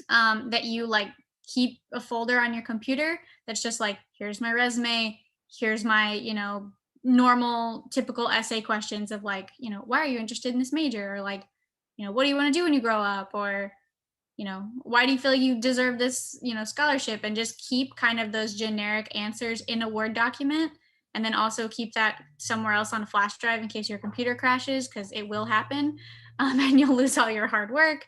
that you like keep a folder on your computer that's just like, here's my resume, here's my, normal typical essay questions of like, why are you interested in this major? Or like, what do you want to do when you grow up? Or, why do you feel you deserve this, scholarship? And just keep kind of those generic answers in a Word document. And then also keep that somewhere else on a flash drive in case your computer crashes, because it will happen, and you'll lose all your hard work.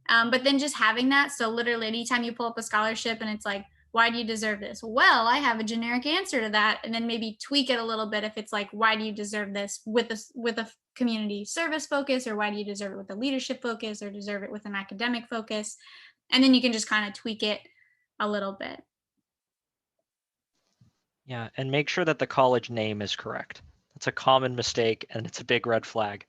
But then just having that, so literally anytime you pull up a scholarship and it's like, why do you deserve this? Well, I have a generic answer to that. And then maybe tweak it a little bit if it's like, why do you deserve this with a community service focus, or why do you deserve it with a leadership focus, or deserve it with an academic focus? And then you can just kind of tweak it a little bit. Yeah, and make sure that the college name is correct. That's a common mistake, and it's a big red flag.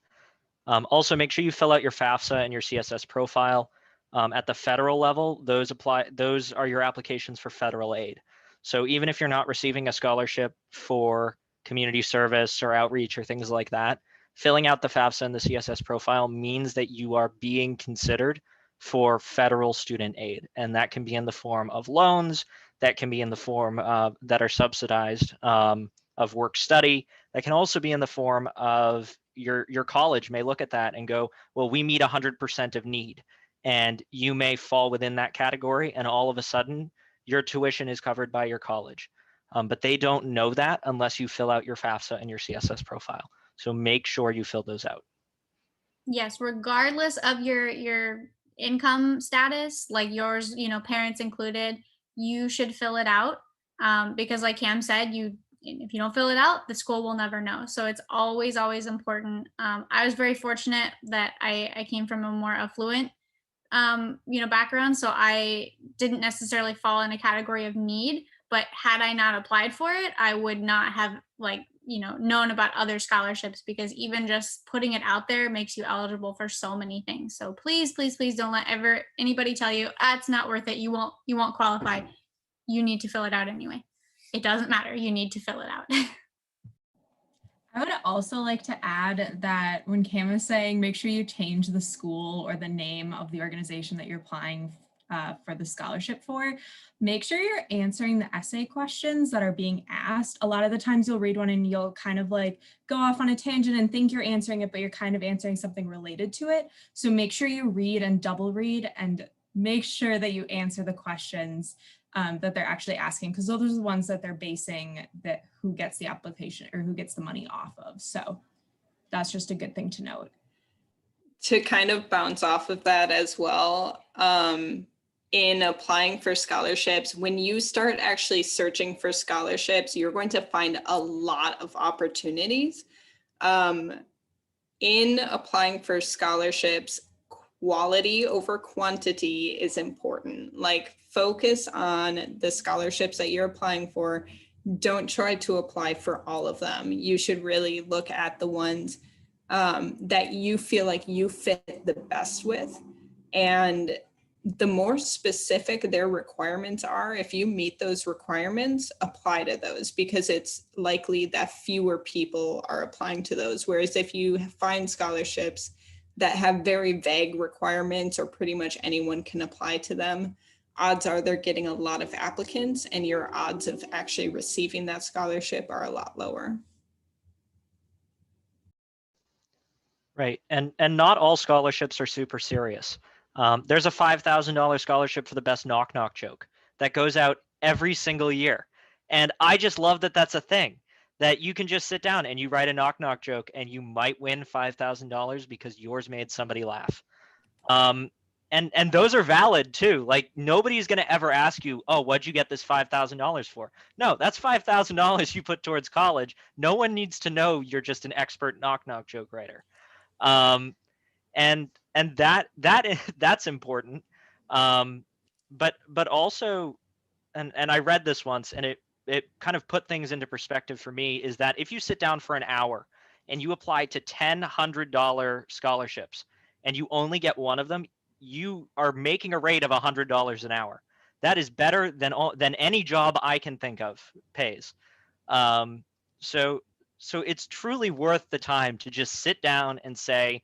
Also, make sure you fill out your FAFSA and your CSS profile. At the federal level, those are your applications for federal aid. So even if you're not receiving a scholarship for community service or outreach or things like that, filling out the FAFSA and the CSS profile means that you are being considered for federal student aid. And that can be in the form of loans, that can be in the form that are subsidized, of work study. That can also be in the form of your college may look at that and go, well, we meet 100% of need. And you may fall within that category, and all of a sudden your tuition is covered by your college. But they don't know that unless you fill out your FAFSA and your CSS profile. So make sure you fill those out. Yes, regardless of your income status, like yours, parents included, you should fill it out, because like Cam said, if you don't fill it out, the school will never know. So it's always, always important. I was very fortunate that I came from a more affluent, background. So I didn't necessarily fall in a category of need, but had I not applied for it, I would not have known about other scholarships, because even just putting it out there makes you eligible for so many things. So please, please, please don't let anybody tell you, it's not worth it. You won't qualify. You need to fill it out anyway. It doesn't matter. You need to fill it out. I would also like to add that when Cam is saying, make sure you change the school or the name of the organization that you're applying for the scholarship for, make sure you're answering the essay questions that are being asked. A lot of the times you'll read one and you'll kind of like go off on a tangent and think you're answering it, but you're kind of answering something related to it. So make sure you read and double read and make sure that you answer the questions that they're actually asking, because those are the ones that they're basing that who gets the application or who gets the money off of. So that's just a good thing to note. To kind of bounce off of that as well, in applying for scholarships, when you start actually searching for scholarships, you're going to find a lot of opportunities. In applying for scholarships, quality over quantity is important. Like, focus on the scholarships that you're applying for. Don't try to apply for all of them. You should really look at the ones that you feel like you fit the best with. And the more specific their requirements are, if you meet those requirements, apply to those, because it's likely that fewer people are applying to those. Whereas if you find scholarships that have very vague requirements or pretty much anyone can apply to them, odds are they're getting a lot of applicants, and your odds of actually receiving that scholarship are a lot lower. Right. And not all scholarships are super serious. There's a $5,000 scholarship for the best knock knock joke that goes out every single year. And I just love that that's a thing, that you can just sit down and you write a knock knock joke and you might win $5,000 because yours made somebody laugh. And those are valid too. Like, nobody's going to ever ask you, oh, what'd you get this $5,000 for? No, that's $5,000 you put towards college. No one needs to know you're just an expert knock knock joke writer. And that's important. But also, and I read this once, and it kind of put things into perspective for me, is that if you sit down for an hour and you apply to 10 $100 scholarships and you only get one of them, you are making a rate of $100 an hour. That is better than any job I can think of pays. So it's truly worth the time to just sit down and say,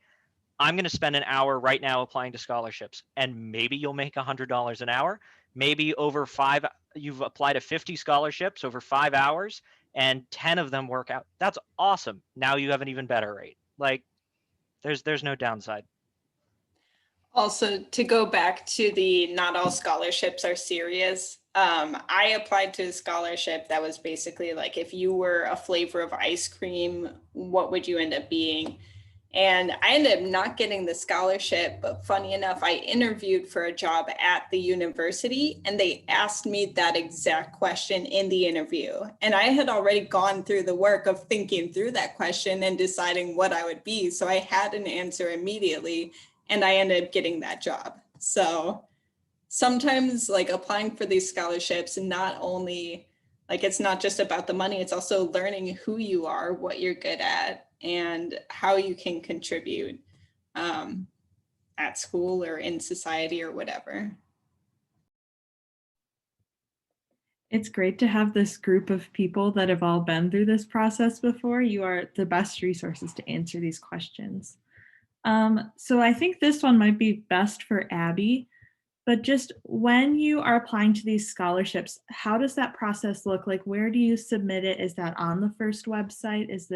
I'm going to spend an hour right now applying to scholarships, and maybe you'll make $100 an hour. Maybe you've applied to 50 scholarships over 5 hours and 10 of them work out. That's awesome. Now you have an even better rate. Like, there's no downside. Also, to go back to the not all scholarships are serious. I applied to a scholarship that was basically like, if you were a flavor of ice cream, what would you end up being? And I ended up not getting the scholarship, but funny enough, I interviewed for a job at the university and they asked me that exact question in the interview. And I had already gone through the work of thinking through that question and deciding what I would be. So I had an answer immediately and I ended up getting that job. So sometimes, like, applying for these scholarships, not only, like, it's not just about the money, it's also learning who you are, what you're good at, and how you can contribute at school or in society or whatever. It's great to have this group of people that have all been through this process before. You are the best resources to answer these questions. So I think this one might be best for Abby, but just when you are applying to these scholarships, how does that process look like? Where do you submit it? Is that on the FIRST website? Is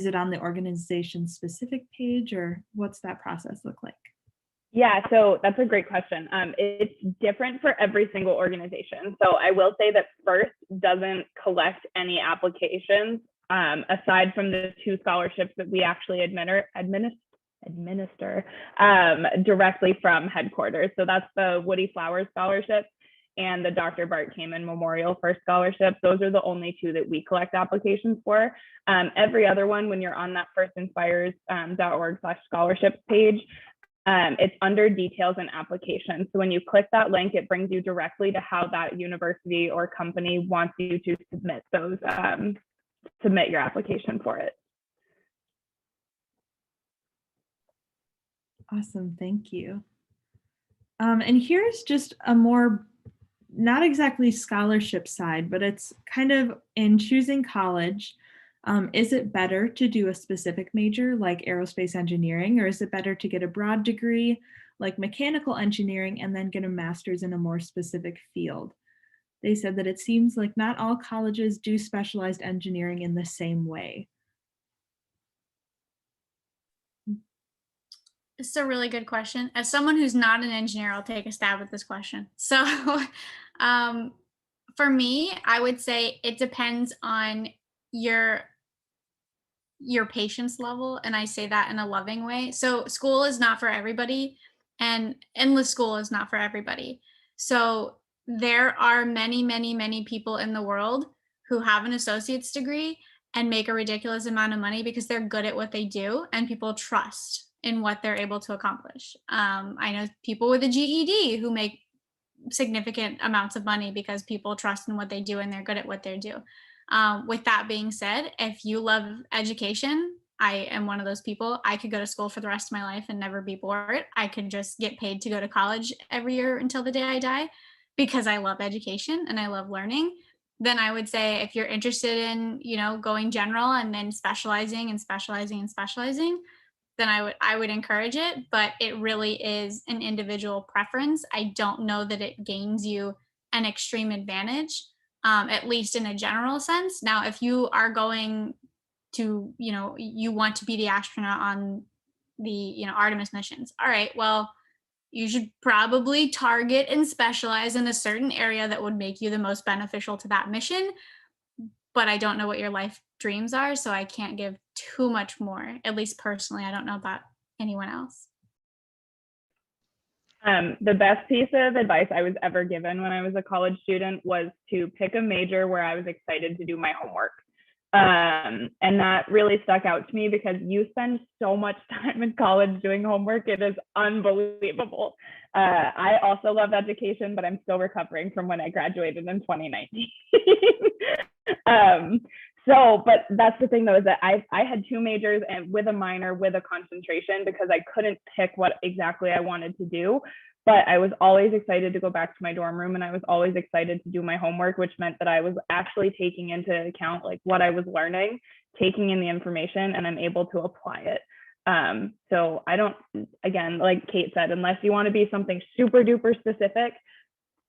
it on the organization specific page, or what's that process look like? Yeah, so that's a great question. It's different for every single organization. So I will say that FIRST doesn't collect any applications aside from the 2 scholarships that we actually administer directly from headquarters. So that's the Woody Flowers Scholarship and the Dr. Bart Kamen Memorial FIRST Scholarship. Those are the only 2 that we collect applications for. Every other one, when you're on that firstinspires.org/scholarships page, it's under details and applications. So when you click that link, it brings you directly to how that university or company wants you to submit those, submit your application for it. Awesome, thank you. And here's just a more, not exactly scholarship side, but it's kind of in choosing college. Is it better to do a specific major like aerospace engineering, or is it better to get a broad degree like mechanical engineering and then get a master's in a more specific field? They said that it seems like not all colleges do specialized engineering in the same way. It's a really good question. As someone who's not an engineer, I'll take a stab at this question. So for me, I would say it depends on your patience level. And I say that in a loving way. So school is not for everybody, and endless school is not for everybody. So there are many, many, many people in the world who have an associate's degree and make a ridiculous amount of money because they're good at what they do and people trust in what they're able to accomplish. I know people with a GED who make significant amounts of money because people trust in what they do and they're good at what they do. With that being said, if you love education, I am one of those people. I could go to school for the rest of my life and never be bored. I could just get paid to go to college every year until the day I die because I love education and I love learning. Then I would say if you're interested in, going general and then specializing and specializing and specializing, then I would encourage it, but it really is an individual preference. I don't know that it gains you an extreme advantage, at least in a general sense. Now, if you are going to, you want to be the astronaut on the, Artemis missions. All right, well, you should probably target and specialize in a certain area that would make you the most beneficial to that mission. But I don't know what your life dreams are, so I can't give too much more, at least personally. I don't know about anyone else. The best piece of advice I was ever given when I was a college student was to pick a major where I was excited to do my homework. And that really stuck out to me because you spend so much time in college doing homework. It is unbelievable. I also love education, but I'm still recovering from when I graduated in 2019. But that's the thing though, is that I had 2 majors and with a minor with a concentration because I couldn't pick what exactly I wanted to do. But I was always excited to go back to my dorm room and I was always excited to do my homework, which meant that I was actually taking into account like what I was learning, taking in the information, and I'm able to apply it. So I don't, again, like Kate said, unless you want to be something super duper specific,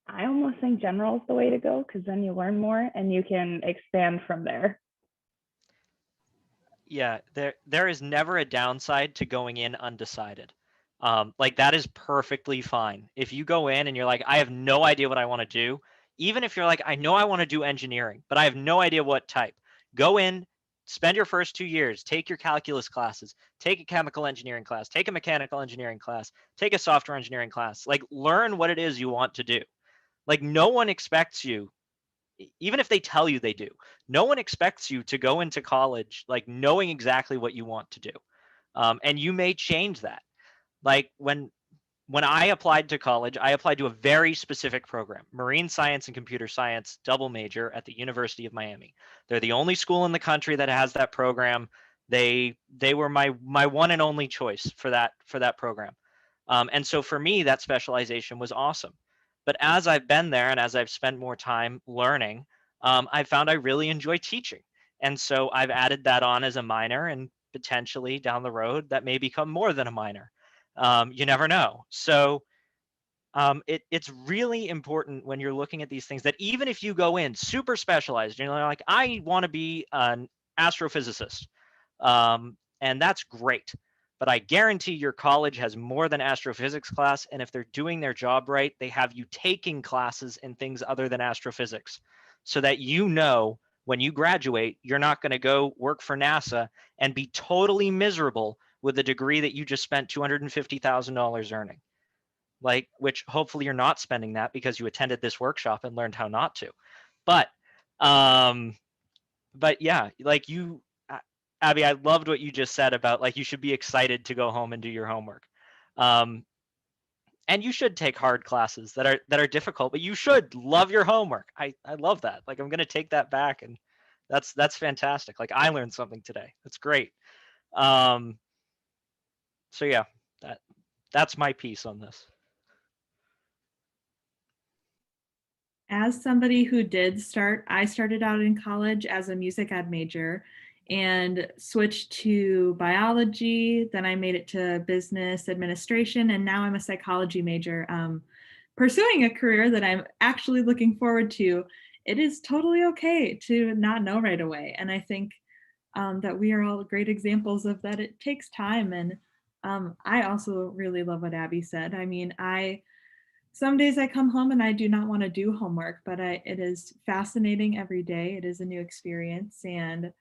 I almost think general is the way to go because then you learn more and you can expand from there. Yeah, there is never a downside to going in undecided. Like that is perfectly fine. If you go in and you're like, I have no idea what I want to do, even if you're like, I know I want to do engineering, but I have no idea what type, go in, spend your first 2 years, take your calculus classes, take a chemical engineering class, take a mechanical engineering class, take a software engineering class, like learn what it is you want to do. Like no one expects you, even if they tell you they do, no one expects you to go into college like knowing exactly what you want to do. And you may change that. Like when I applied to college, I applied to a very specific program, marine science and computer science double major at the University of Miami. They're the only school in the country that has that program. They were my one and only choice for that program. And so for me, that specialization was awesome. But as I've been there and as I've spent more time learning, I found I really enjoy teaching. And so I've added that on as a minor, and potentially down the road that may become more than a minor. You never know. So it's really important when you're looking at these things that even if you go in super specialized, you're like, I want to be an astrophysicist, and that's great. But I guarantee your college has more than astrophysics class, and if they're doing their job right, they have you taking classes in things other than astrophysics, so that when you graduate, you're not going to go work for NASA and be totally miserable with a degree that you just spent $250,000 earning. Like, which hopefully you're not spending that because you attended this workshop and learned how not to. But yeah, like Abby, I loved what you just said about like you should be excited to go home and do your homework. And you should take hard classes that are difficult, but you should love your homework. I love that. Like I'm gonna take that back, and that's fantastic. Like I learned something today. That's great. So yeah, that's my piece on this. As somebody who I started out in college as a music ed major and switched to biology. Then I made it to business administration, and now I'm a psychology major, pursuing a career that I'm actually looking forward to. It is totally okay to not know right away. And I think that we are all great examples of that. It takes time. And I also really love what Abby said. I mean, some days I come home and I do not want to do homework, but it is fascinating every day. It is a new experience, and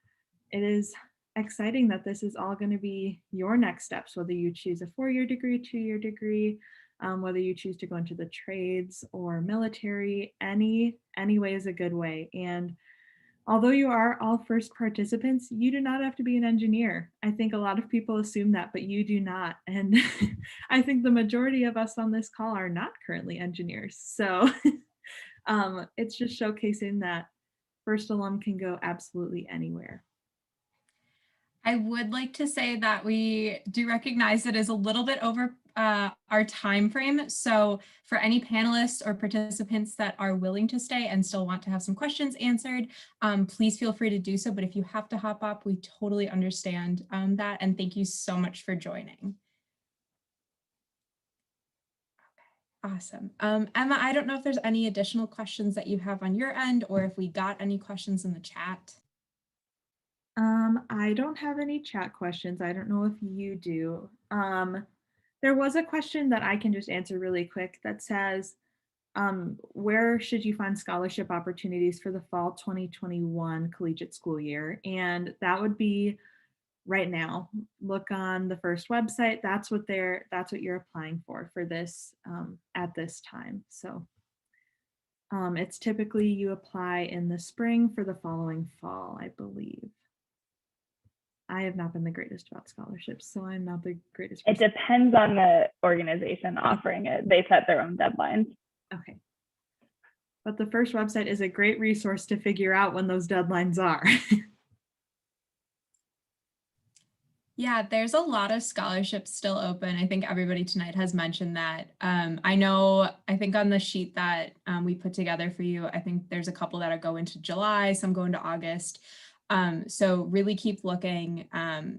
it is exciting that this is all going to be your next steps, whether you choose a 4-year degree, 2-year degree, whether you choose to go into the trades or military, any way is a good way. And Although you are all first participants, you do not have to be an engineer. I think a lot of people assume that, but you do not. And I think the majority of us on this call are not currently engineers. So it's just showcasing that first alum can go absolutely anywhere. I would like to say that we do recognize it is a little bit over our time frame. So for any panelists or participants that are willing to stay and still want to have some questions answered, please feel free to do so. But if you have to hop up, we totally understand that. And thank you so much for joining. Okay, awesome. Emma, I don't know if there's any additional questions that you have on your end or if we got any questions in the chat. I don't have any chat questions. I don't know if you do. There was a question that I can just answer really quick that says, where should you find scholarship opportunities for the fall 2021 collegiate school year? And that would be right now. Look on the FIRST website. That's what you're applying for this at this time. So it's typically you apply in the spring for the following fall, I believe. I have not been the greatest about scholarships, so I'm not the greatest. It depends on the organization offering it. They set their own deadlines. Okay. But the FIRST website is a great resource to figure out when those deadlines are. Yeah, there's a lot of scholarships still open. I think everybody tonight has mentioned that. I think on the sheet that we put together for you, I think there's a couple that are go into July, some go into August. So really keep looking,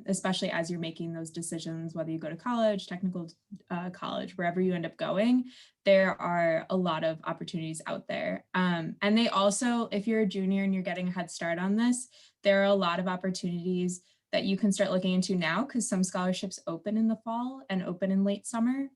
especially as you're making those decisions, whether you go to college, technical college, wherever you end up going, there are a lot of opportunities out there. And they also, if you're a junior and you're getting a head start on this, there are a lot of opportunities that you can start looking into now because some scholarships open in the fall and open in late summer.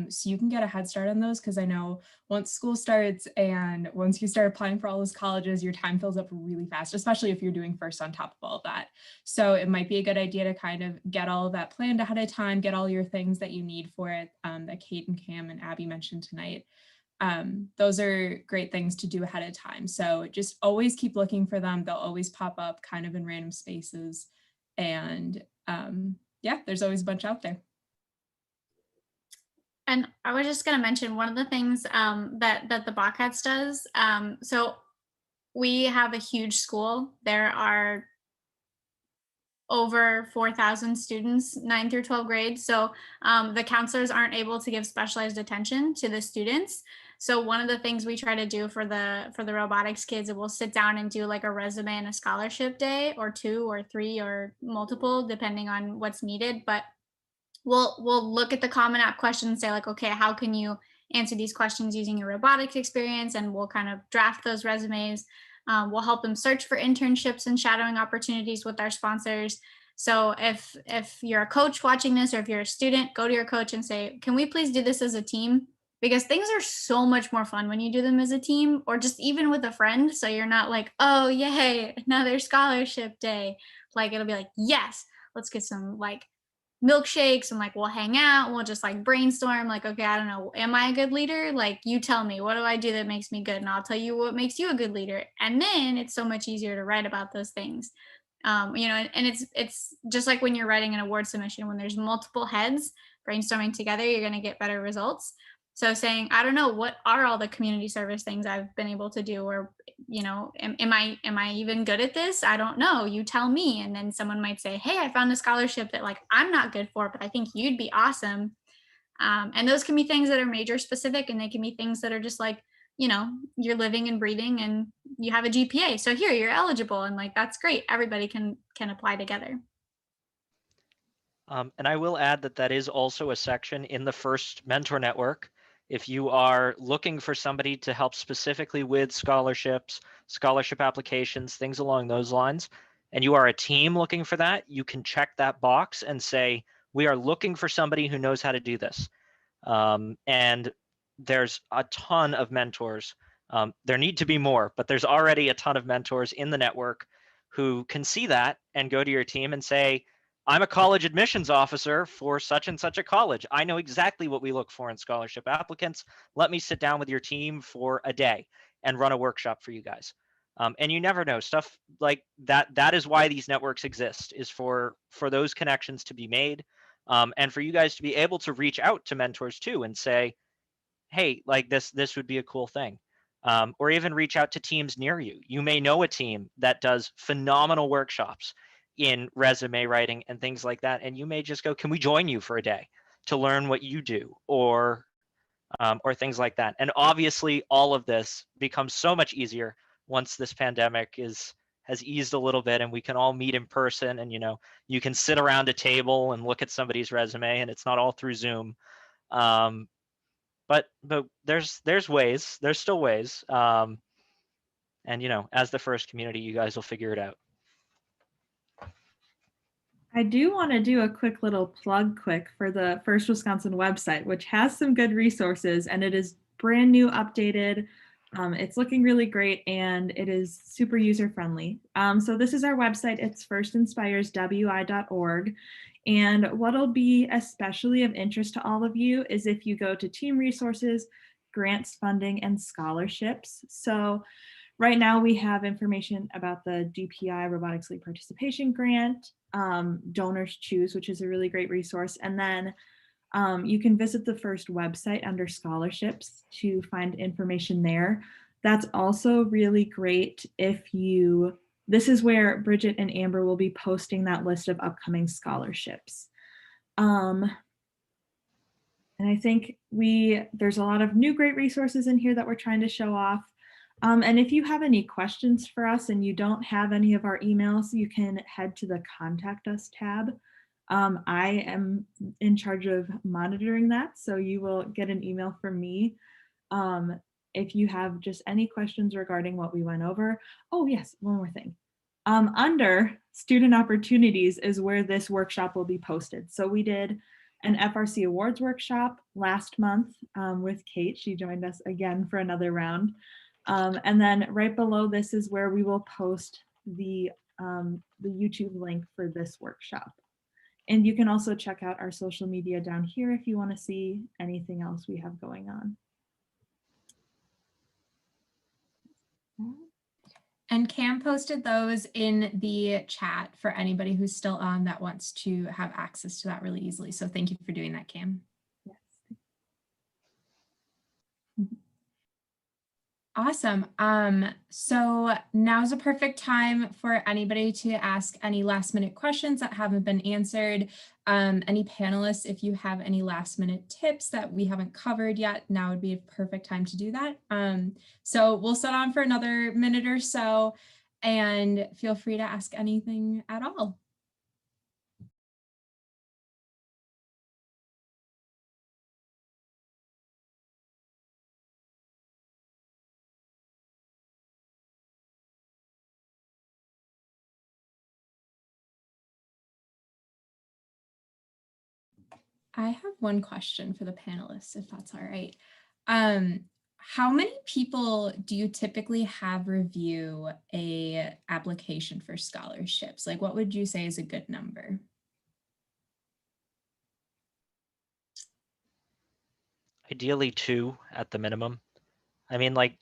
So you can get a head start on those because I know once school starts and once you start applying for all those colleges, your time fills up really fast, especially if you're doing first on top of all of that. So it might be a good idea to kind of get all of that planned ahead of time, get all your things that you need for it that Kate and Cam and Abby mentioned tonight. Those are great things to do ahead of time. So just always keep looking for them. They'll always pop up kind of in random spaces. And yeah, there's always a bunch out there. And I was just going to mention one of the things that the Bobcats does. So we have a huge school. There are over 4,000 students, 9 through 12 grades. So the counselors aren't able to give specialized attention to the students. So one of the things we try to do for the robotics kids, we'll sit down and do like a resume and a scholarship day or 2 or 3 or multiple, depending on what's needed. But we'll look at the Common App questions and say like, okay, how can you answer these questions using your robotics experience? And we'll kind of draft those resumes. We'll help them search for internships and shadowing opportunities with our sponsors. So if you're a coach watching this, or if you're a student, go to your coach and say, can we please do this as a team? Because things are so much more fun when you do them as a team or just even with a friend. So you're not like, oh, yay, another scholarship day. Like it'll be like, yes, let's get some like milkshakes and like we'll hang out and we'll just like brainstorm like, okay, I don't know, am I a good leader? Like you tell me, what do I do that makes me good? And I'll tell you what makes you a good leader. And then it's so much easier to write about those things. And it's just like when you're writing an award submission, when there's multiple heads brainstorming together, you're going to get better results. So saying, I don't know, what are all the community service things I've been able to do? Or, am I even good at this? I don't know. You tell me. And then someone might say, hey, I found a scholarship that like, I'm not good for, but I think you'd be awesome. And those can be things that are major specific, and they can be things that are just like, you're living and breathing and you have a GPA. So here you're eligible. And like, that's great. Everybody can apply together. And I will add that is also a section in the FIRST Mentor Network. If you are looking for somebody to help specifically with scholarships, scholarship applications, things along those lines, and you are a team looking for that, you can check that box and say, we are looking for somebody who knows how to do this. And there's a ton of mentors. There need to be more, but there's already a ton of mentors in the network who can see that and go to your team and say, I'm a college admissions officer for such and such a college. I know exactly what we look for in scholarship applicants. Let me sit down with your team for a day and run a workshop for you guys. And you never know, stuff like that. That is why these networks exist, is for those connections to be made, and for you guys to be able to reach out to mentors too and say, hey, like this would be a cool thing. Or even reach out to teams near you. You may know a team that does phenomenal workshops in resume writing and things like that, and you may just go, can we join you for a day to learn what you do, or things like that. And obviously all of this becomes so much easier once this pandemic has eased a little bit and we can all meet in person, and you can sit around a table and look at somebody's resume and it's not all through Zoom. But there's still ways. And as the FIRST community, you guys will figure it out. I do want to do a quick little plug for the FIRST Wisconsin website, which has some good resources, and it is brand new, updated. It's looking really great, and it is super user friendly. So this is our website. It's firstinspireswi.org. And what'll be especially of interest to all of you is if you go to team resources, grants, funding, and scholarships. So right now we have information about the DPI Robotics League Participation Grant, Donors Choose, which is a really great resource. And then you can visit the FIRST website under scholarships to find information there. That's also really great if this is where Bridget and Amber will be posting that list of upcoming scholarships. And I think there's a lot of new great resources in here that we're trying to show off. And if you have any questions for us and you don't have any of our emails, you can head to the Contact Us tab. I am in charge of monitoring that, so you will get an email from me if you have just any questions regarding what we went over. Oh yes, one more thing. Under Student Opportunities is where this workshop will be posted. So we did an FRC Awards workshop last month with Kate. She joined us again for another round. And then right below this is where we will post the YouTube link for this workshop. And you can also check out our social media down here if you want to see anything else we have going on. And Cam posted those in the chat for anybody who's still on that wants to have access to that really easily. So thank you for doing that, Cam. Yes. Awesome. So now's a perfect time for anybody to ask any last minute questions that haven't been answered. Any panelists, if you have any last minute tips that we haven't covered yet, now would be a perfect time to do that. So we'll sit on for another minute or so and feel free to ask anything at all. I have one question for the panelists, if that's all right. How many people do you typically have review a application for scholarships? Like, what would you say is a good number? Ideally 2 at the minimum. I mean, like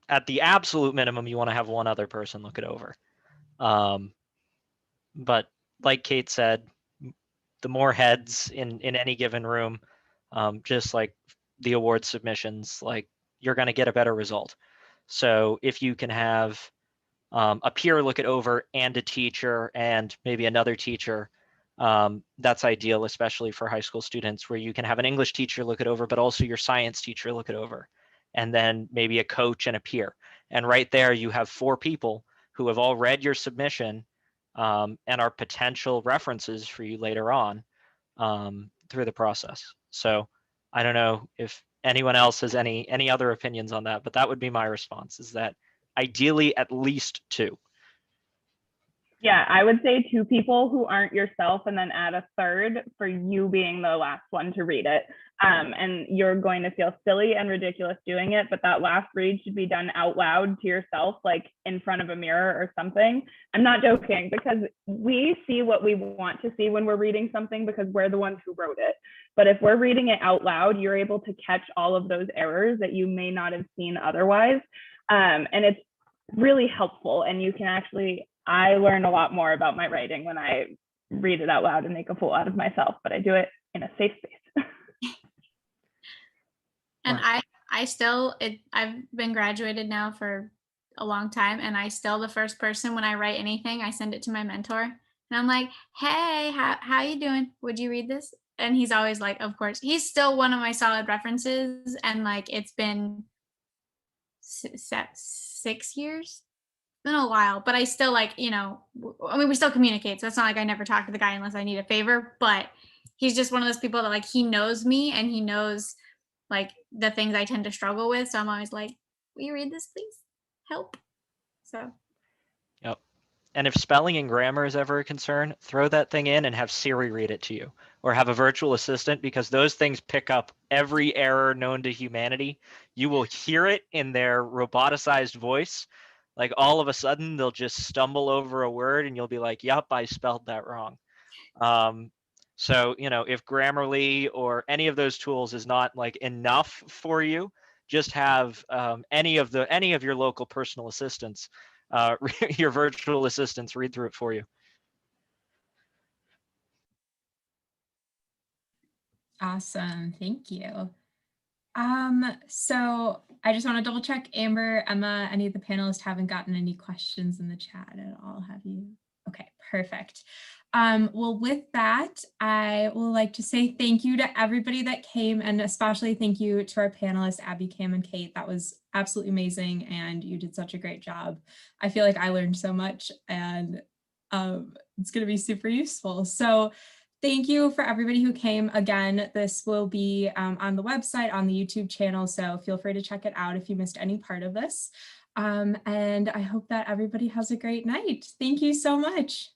at the absolute minimum, you want to have one other person look it over. But like Kate said, the more heads in any given room, just like the award submissions, like you're going to get a better result. So if you can have a peer look it over and a teacher and maybe another teacher, that's ideal, especially for high school students, where you can have an English teacher look it over, but also your science teacher look it over, and then maybe a coach and a peer. And right there, you have 4 people who have all read your submission and are potential references for you later on through the process. So I don't know if anyone else has any other opinions on that, but that would be my response, is that ideally at least 2. Yeah, I would say 2 people who aren't yourself, and then add a third for you being the last one to read it. And you're going to feel silly and ridiculous doing it, but that last read should be done out loud to yourself, like in front of a mirror or something. I'm not joking, because we see what we want to see when we're reading something because we're the ones who wrote it. But if we're reading it out loud, you're able to catch all of those errors that you may not have seen otherwise. And it's really helpful. And you can actually, I learn a lot more about my writing when I read it out loud and make a fool out of myself, but I do it in a safe space. And I've been graduated now for a long time, and I still, the first person when I write anything, I send it to my mentor, and I'm like, hey, how you doing? Would you read this? And he's always like, of course. He's still one of my solid references, and like it's been 6 years. Been a while, but I still like, you know, I mean, we still communicate. So it's not like I never talk to the guy unless I need a favor, but he's just one of those people that like, he knows me and he knows like the things I tend to struggle with. So I'm always like, will you read this, please? Help. So. Yep. And if spelling and grammar is ever a concern, throw that thing in and have Siri read it to you, or have a virtual assistant, because those things pick up every error known to humanity. You will hear it in their roboticized voice. Like all of a sudden they'll just stumble over a word and you'll be like, yep, I spelled that wrong. So, you know, if Grammarly or any of those tools is not like enough for you, just have any of your local personal assistants, your virtual assistants, read through it for you. Awesome, thank you. So I just want to double check, Amber, Emma, any of the panelists haven't gotten any questions in the chat at all, have you? Okay, perfect. Well, with that, I would like to say thank you to everybody that came, and especially thank you to our panelists, Abby, Cam, and Kate. That was absolutely amazing, and you did such a great job. I feel like I learned so much, and it's going to be super useful. So thank you for everybody who came. Again, this will be on the website, on the YouTube channel, so feel free to check it out if you missed any part of this. And I hope that everybody has a great night. Thank you so much.